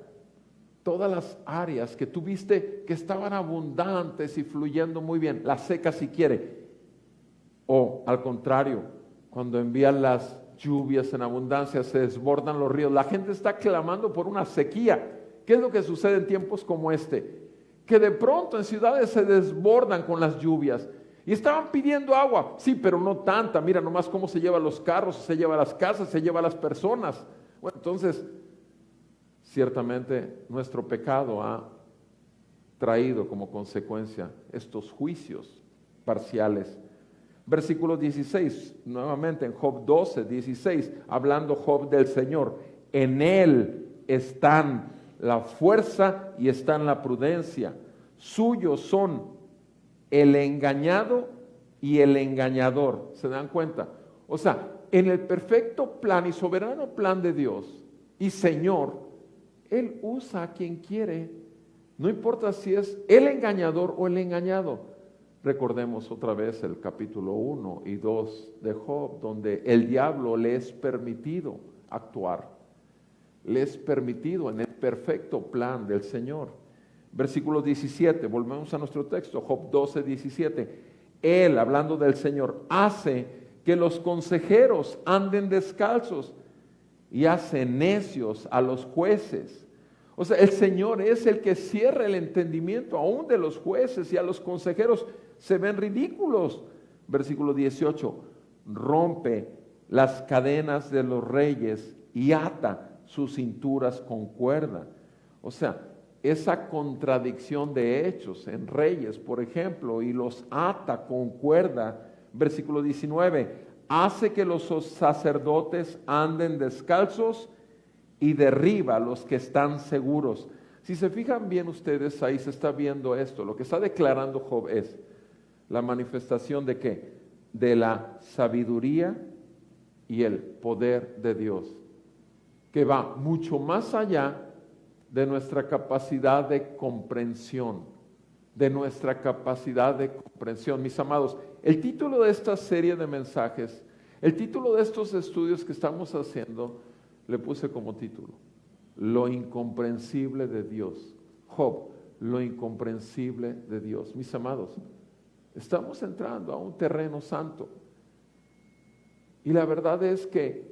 todas las áreas que tú viste que estaban abundantes y fluyendo muy bien, las seca si quiere. O al contrario, cuando envían las lluvias en abundancia, se desbordan los ríos. La gente está clamando por una sequía. ¿Qué es lo que sucede en tiempos como este? Que de pronto en ciudades se desbordan con las lluvias. Y estaban pidiendo agua, sí, pero no tanta. Mira nomás cómo se lleva los carros, se lleva las casas, se lleva las personas. Bueno, entonces, ciertamente nuestro pecado ha traído como consecuencia estos juicios parciales. Versículo 16, nuevamente en Job 12, 16, hablando Job del Señor. En Él están la fuerza y están la prudencia. Suyos son el engañado y el engañador. ¿Se dan cuenta? O sea, en el perfecto plan y soberano plan de Dios y Señor, Él usa a quien quiere. No importa si es el engañador o el engañado. Recordemos otra vez el capítulo 1 y 2 de Job, donde el diablo le es permitido actuar, le es permitido en el perfecto plan del Señor. Versículo 17, volvemos a nuestro texto, Job 12, 17. Él, hablando del Señor, hace que los consejeros anden descalzos y hace necios a los jueces. O sea, el Señor es el que cierra el entendimiento aún de los jueces, y a los consejeros se ven ridículos. Versículo 18, rompe las cadenas de los reyes y ata sus cinturas con cuerda. O sea, esa contradicción de hechos en Reyes, por ejemplo, y los ata con cuerda. Versículo 19, hace que los sacerdotes anden descalzos y derriba a los que están seguros. Si se fijan bien ustedes, ahí se está viendo esto. Lo que está declarando Job es la manifestación de ¿qué? De la sabiduría y el poder de Dios, que va mucho más allá de nuestra capacidad de comprensión, Mis amados, el título de esta serie de mensajes, el título de estos estudios que estamos haciendo, le puse como título, Lo incomprensible de Dios. Job, lo incomprensible de Dios. Mis amados, estamos entrando a un terreno santo. Y la verdad es que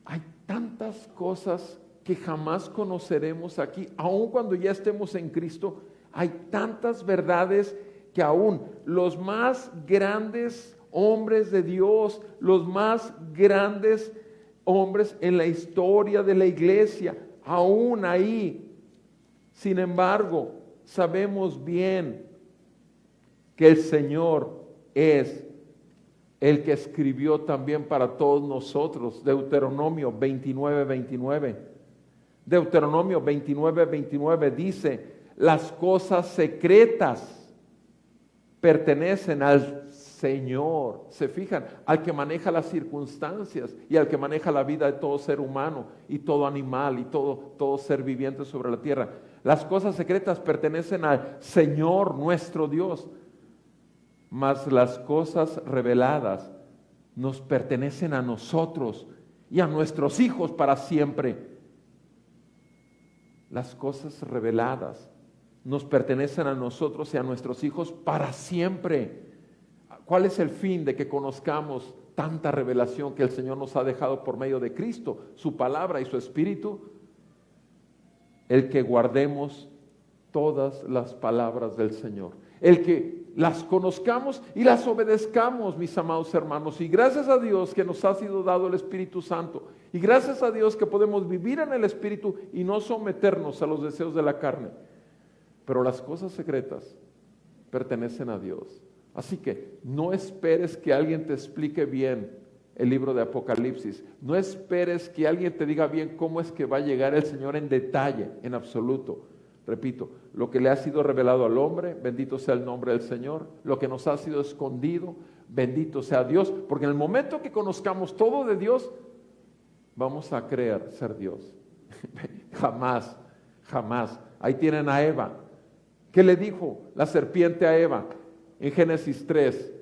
hay tantas cosas que jamás conoceremos aquí, aun cuando ya estemos en Cristo. Hay tantas verdades que aún los más grandes hombres de Dios, los más grandes hombres en la historia de la iglesia, aún ahí, sin embargo, sabemos bien que el Señor es el que escribió también para todos nosotros. Deuteronomio 29:29. Deuteronomio 29:29 dice: las cosas secretas pertenecen al Señor. Se fijan, al que maneja las circunstancias y al que maneja la vida de todo ser humano y todo animal y todo ser viviente sobre la tierra. Las cosas secretas pertenecen al Señor nuestro Dios, mas las cosas reveladas nos pertenecen a nosotros y a nuestros hijos para siempre. Las cosas reveladas nos pertenecen a nosotros y a nuestros hijos para siempre. ¿Cuál es el fin de que conozcamos tanta revelación que el Señor nos ha dejado por medio de Cristo, su palabra y su Espíritu? El que guardemos todas las palabras del Señor, el que las conozcamos y las obedezcamos, mis amados hermanos. Y gracias a Dios que nos ha sido dado el Espíritu Santo, y gracias a Dios que podemos vivir en el Espíritu y no someternos a los deseos de la carne. Pero las cosas secretas pertenecen a Dios. Así que no esperes que alguien te explique bien el libro de Apocalipsis. No esperes que alguien te diga bien cómo es que va a llegar el Señor en detalle, en absoluto. Repito, lo que le ha sido revelado al hombre, bendito sea el nombre del Señor. Lo que nos ha sido escondido, bendito sea Dios. Porque en el momento que conozcamos todo de Dios, vamos a creer ser Dios. Jamás, jamás. Ahí tienen a Eva. ¿Qué le dijo la serpiente a Eva en Génesis 3?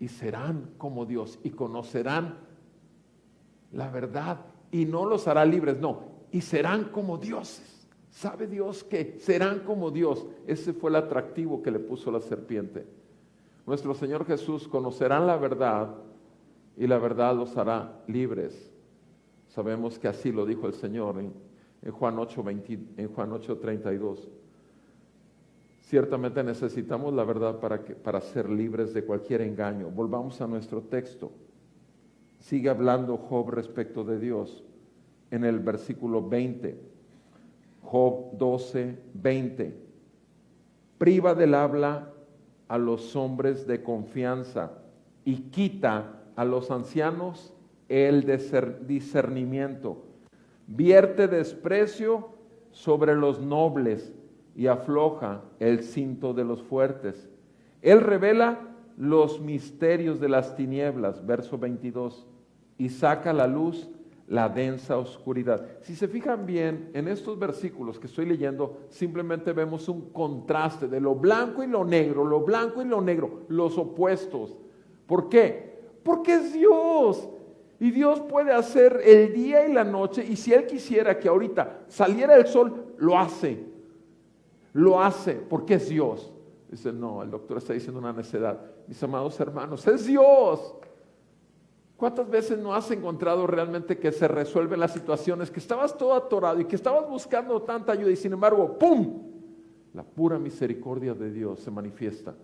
Y serán como Dios y conocerán la verdad y no los hará libres, no, y serán como dioses. ¿Sabe Dios que serán como Dios? Ese fue el atractivo que le puso la serpiente. Nuestro Señor Jesús: conocerán la verdad y la verdad los hará libres. Sabemos que así lo dijo el Señor en Juan 8:32. Ciertamente necesitamos la verdad para ser libres de cualquier engaño. Volvamos a nuestro texto. Sigue hablando Job respecto de Dios en el versículo 20. Job 12:20. Priva del habla a los hombres de confianza y quita a los ancianos el discernimiento. Vierte desprecio sobre los nobles y afloja el cinto de los fuertes. Él revela los misterios de las tinieblas, verso 22, y saca a la luz la densa oscuridad. Si se fijan bien, en estos versículos que estoy leyendo, simplemente vemos un contraste de lo blanco y lo negro, los opuestos. ¿Por qué? Porque es Dios. Y Dios puede hacer el día y la noche, y si Él quisiera que ahorita saliera el sol, lo hace. Lo hace porque es Dios. Dice, no, el doctor está diciendo una necedad. Mis amados hermanos, es Dios. ¿Cuántas veces no has encontrado realmente que se resuelven las situaciones, que estabas todo atorado y que estabas buscando tanta ayuda y sin embargo, ¡pum!, la pura misericordia de Dios se manifiesta?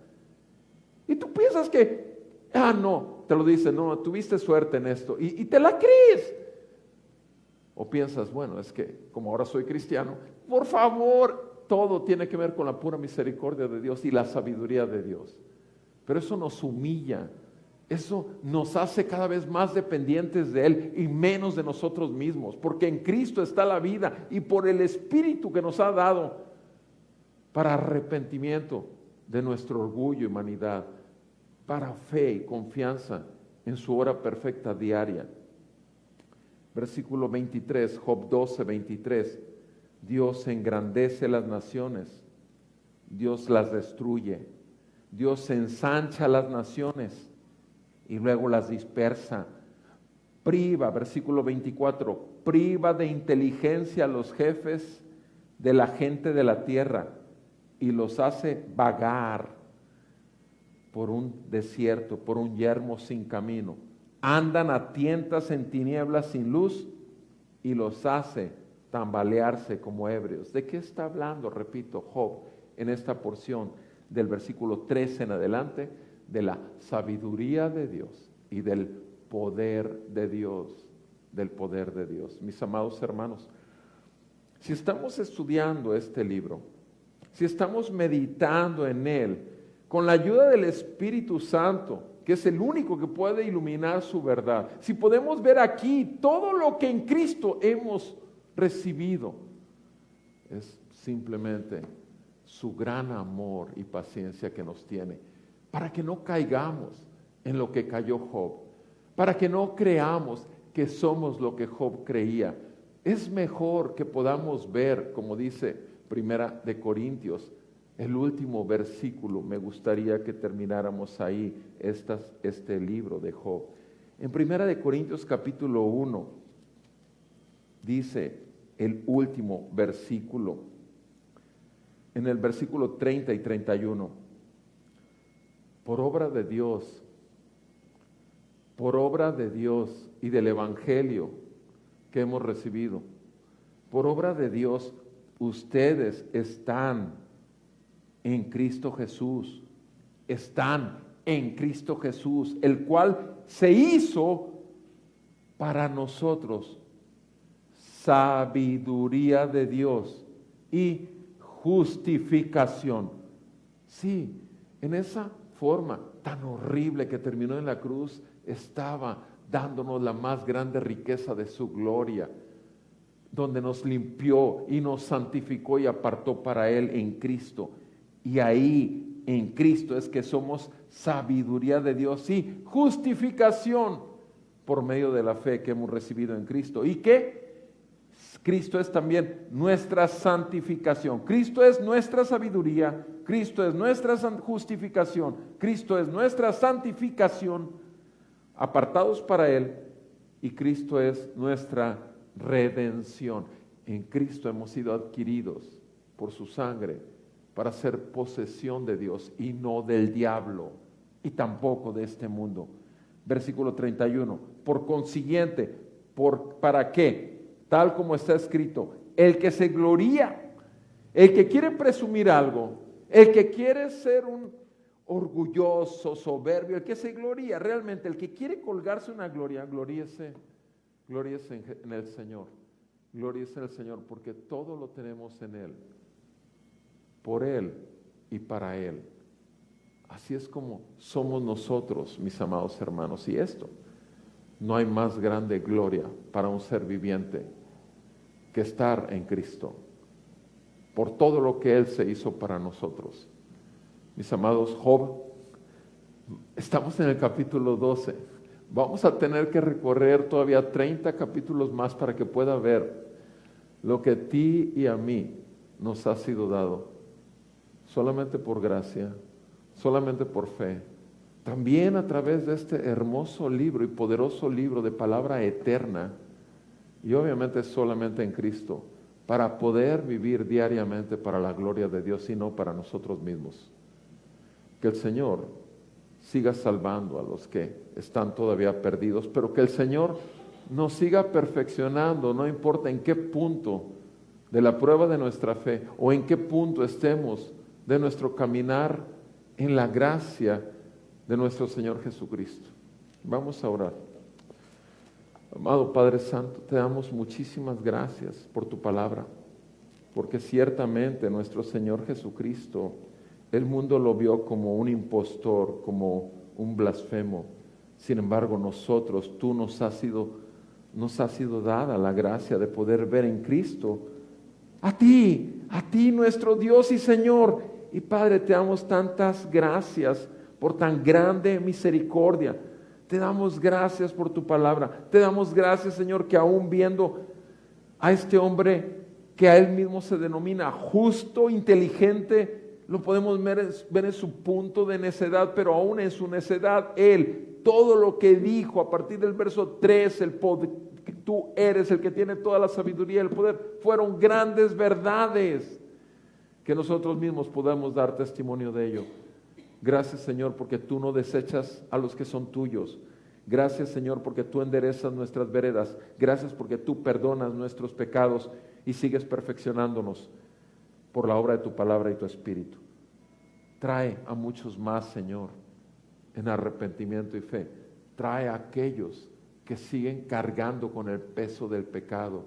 Y tú piensas que, no, te lo dice, no, tuviste suerte en esto y te la crees. O piensas, bueno, es que como ahora soy cristiano, por favor, todo tiene que ver con la pura misericordia de Dios y la sabiduría de Dios. Pero eso nos humilla. Eso nos hace cada vez más dependientes de Él y menos de nosotros mismos, porque en Cristo está la vida y por el Espíritu que nos ha dado para arrepentimiento de nuestro orgullo y humanidad, para fe y confianza en su hora perfecta diaria. Versículo 23, Job 12, 23. Dios engrandece las naciones, Dios las destruye, Dios ensancha las naciones y luego las dispersa. Priva, versículo 24, priva de inteligencia a los jefes de la gente de la tierra y los hace vagar por un desierto, por un yermo sin camino. Andan a tientas en tinieblas sin luz y los hace tambalearse como ebrios. ¿De qué está hablando, repito, Job en esta porción del versículo 13 en adelante? De la sabiduría de Dios y del poder de Dios, del poder de Dios. Mis amados hermanos, si estamos estudiando este libro, si estamos meditando en él, con la ayuda del Espíritu Santo, que es el único que puede iluminar su verdad, si podemos ver aquí todo lo que en Cristo hemos recibido, es simplemente su gran amor y paciencia que nos tiene, para que no caigamos en lo que cayó Job, para que no creamos que somos lo que Job creía. Es mejor que podamos ver, como dice Primera de Corintios, el último versículo. Me gustaría que termináramos ahí este libro de Job. En Primera de Corintios capítulo 1 dice el último versículo, en el versículo 30 y 31, por obra de Dios y del Evangelio que hemos recibido, por obra de Dios, ustedes están en Cristo Jesús, están en Cristo Jesús, el cual se hizo para nosotros sabiduría de Dios y justificación. Sí, en esa forma tan horrible que terminó en la cruz, estaba dándonos la más grande riqueza de su gloria, donde nos limpió y nos santificó y apartó para Él en Cristo. Y ahí, en Cristo, es que somos sabiduría de Dios y justificación por medio de la fe que hemos recibido en Cristo. ¿Y qué? Cristo es también nuestra santificación. Cristo es nuestra sabiduría, Cristo es nuestra justificación, Cristo es nuestra santificación, apartados para Él, y Cristo es nuestra redención. En Cristo hemos sido adquiridos por su sangre para ser posesión de Dios y no del diablo y tampoco de este mundo. Versículo 31. Por consiguiente, ¿para qué? Tal como está escrito, el que se gloría, el que quiere presumir algo, el que quiere ser un orgulloso, soberbio, el que se gloría, realmente el que quiere colgarse una gloria, gloríese en el Señor, gloríese en el Señor, porque todo lo tenemos en Él, por Él y para Él. Así es como somos nosotros, mis amados hermanos, y esto, no hay más grande gloria para un ser viviente que estar en Cristo, por todo lo que Él se hizo para nosotros. Mis amados, Job, estamos en el capítulo 12. Vamos a tener que recorrer todavía 30 capítulos más para que pueda ver lo que a ti y a mí nos ha sido dado, solamente por gracia, solamente por fe. También a través de este hermoso libro y poderoso libro de palabra eterna, y obviamente solamente en Cristo, para poder vivir diariamente para la gloria de Dios y no para nosotros mismos. Que el Señor siga salvando a los que están todavía perdidos, pero que el Señor nos siga perfeccionando, no importa en qué punto de la prueba de nuestra fe o en qué punto estemos de nuestro caminar en la gracia de nuestro Señor Jesucristo. Vamos a orar. Amado Padre Santo, te damos muchísimas gracias por tu palabra, porque ciertamente nuestro Señor Jesucristo, el mundo lo vio como un impostor, como un blasfemo. Sin embargo, tú nos ha sido dada la gracia de poder ver en Cristo a ti nuestro Dios y Señor. Y Padre, te damos tantas gracias por tan grande misericordia. Te damos gracias por tu palabra. Te damos gracias, Señor, que aún viendo a este hombre que a él mismo se denomina justo, inteligente, lo podemos ver en su punto de necedad, pero aún en su necedad, él, todo lo que dijo a partir del verso 3, el poder, que tú eres el que tiene toda la sabiduría y el poder, fueron grandes verdades que nosotros mismos podemos dar testimonio de ello. Gracias, Señor, porque tú no desechas a los que son tuyos. Gracias, Señor, porque tú enderezas nuestras veredas. Gracias porque tú perdonas nuestros pecados y sigues perfeccionándonos por la obra de tu palabra y tu espíritu. Trae a muchos más, Señor, en arrepentimiento y fe. Trae a aquellos que siguen cargando con el peso del pecado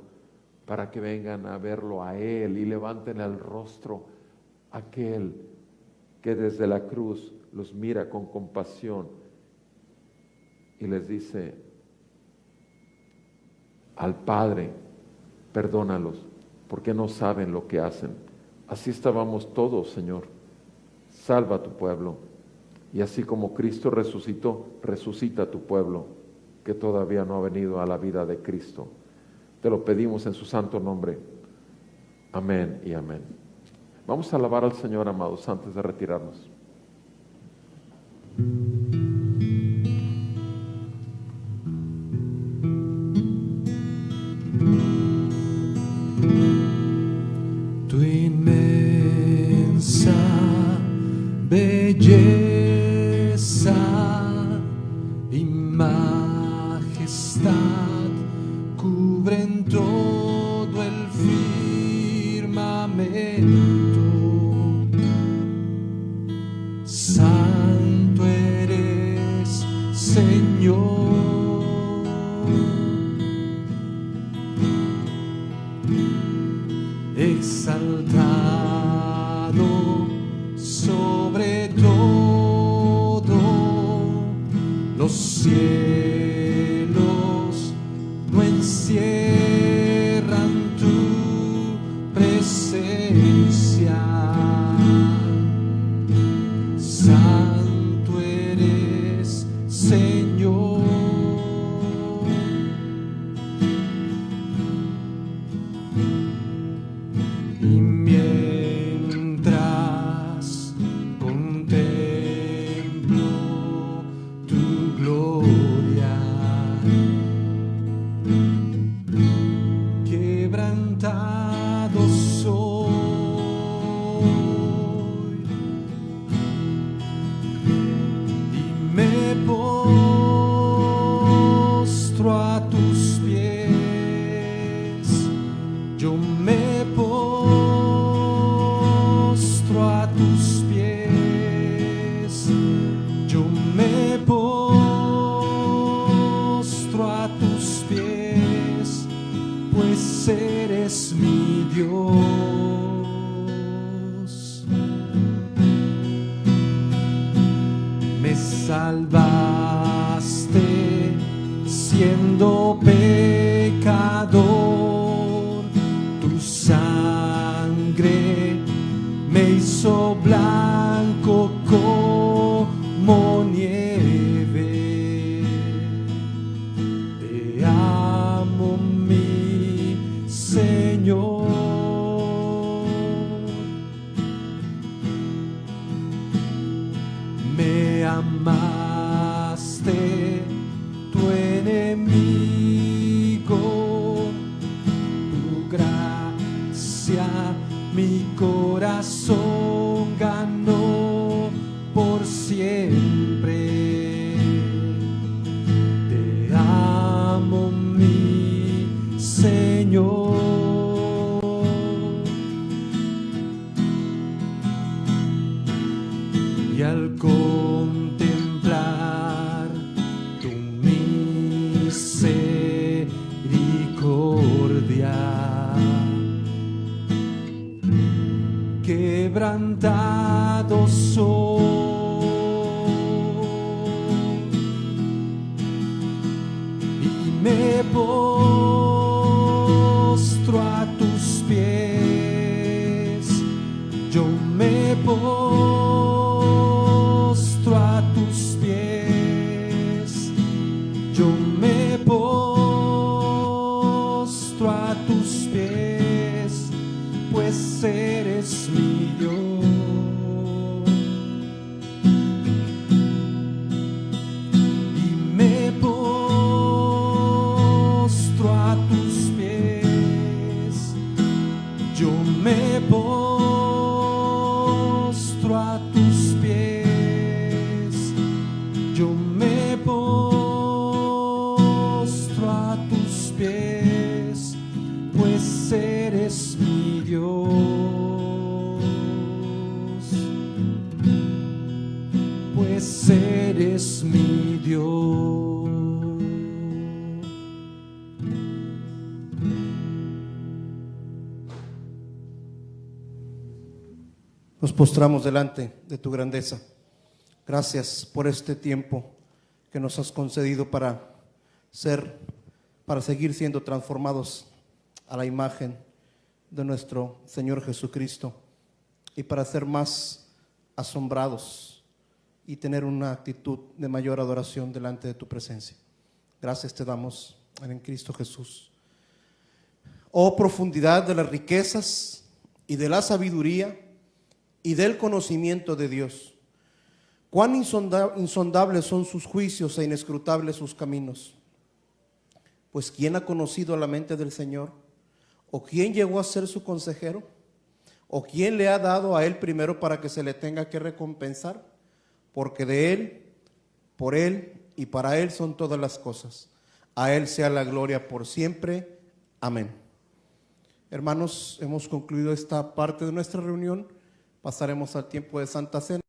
para que vengan a verlo a Él y levanten el rostro a aquel que desde la cruz los mira con compasión y les dice al Padre, perdónalos, porque no saben lo que hacen. Así estábamos todos, Señor. Salva a tu pueblo. Y así como Cristo resucitó, resucita a tu pueblo, que todavía no ha venido a la vida de Cristo. Te lo pedimos en su santo nombre. Amén y amén. Vamos a alabar al Señor, amados, antes de retirarnos. Tu inmensa belleza y majestad cubren todo el firmamento. Santo eres, Señor. Exaltado sobre todo, los cielos no encierran tu presencia. Santo eres, Señor. Y mientras contemplo tu gloria, quebrantado soy y me postro a tus pies. Yo me postro a tus pies, yo me postro a tus pies, pues eres mi Dios. Me salvaste siendo pecador, tu sangre me hizo blanco como nieve. Te amo, mi Señor. Me amaste, tu enemigo, tu gracia mi corazón ganó por siempre. Te amo, mi Señor. Y al contemplar tu misericordia, quebrantado soy y me postro a tus pies. Yo me postro a tus pies, yo me postro a tus pies, pues eres mi Dios. Y me postro a tus pies, yo me postro a tus pies, yo me postro a tus pies, pues eres mi Dios, pues eres mi Dios. Nos postramos delante de tu grandeza. Gracias por este tiempo que nos has concedido para seguir siendo transformados a la imagen de nuestro Señor Jesucristo y para ser más asombrados y tener una actitud de mayor adoración delante de tu presencia. Gracias te damos en Cristo Jesús. Oh profundidad de las riquezas y de la sabiduría y del conocimiento de Dios. Cuán insondables son sus juicios e inescrutables sus caminos. Pues ¿quién ha conocido la mente del Señor? ¿O quién llegó a ser su consejero? ¿O quién le ha dado a él primero para que se le tenga que recompensar? Porque de él, por él y para él son todas las cosas. A él sea la gloria por siempre. Amén. Hermanos, hemos concluido esta parte de nuestra reunión. Pasaremos al tiempo de Santa Cena.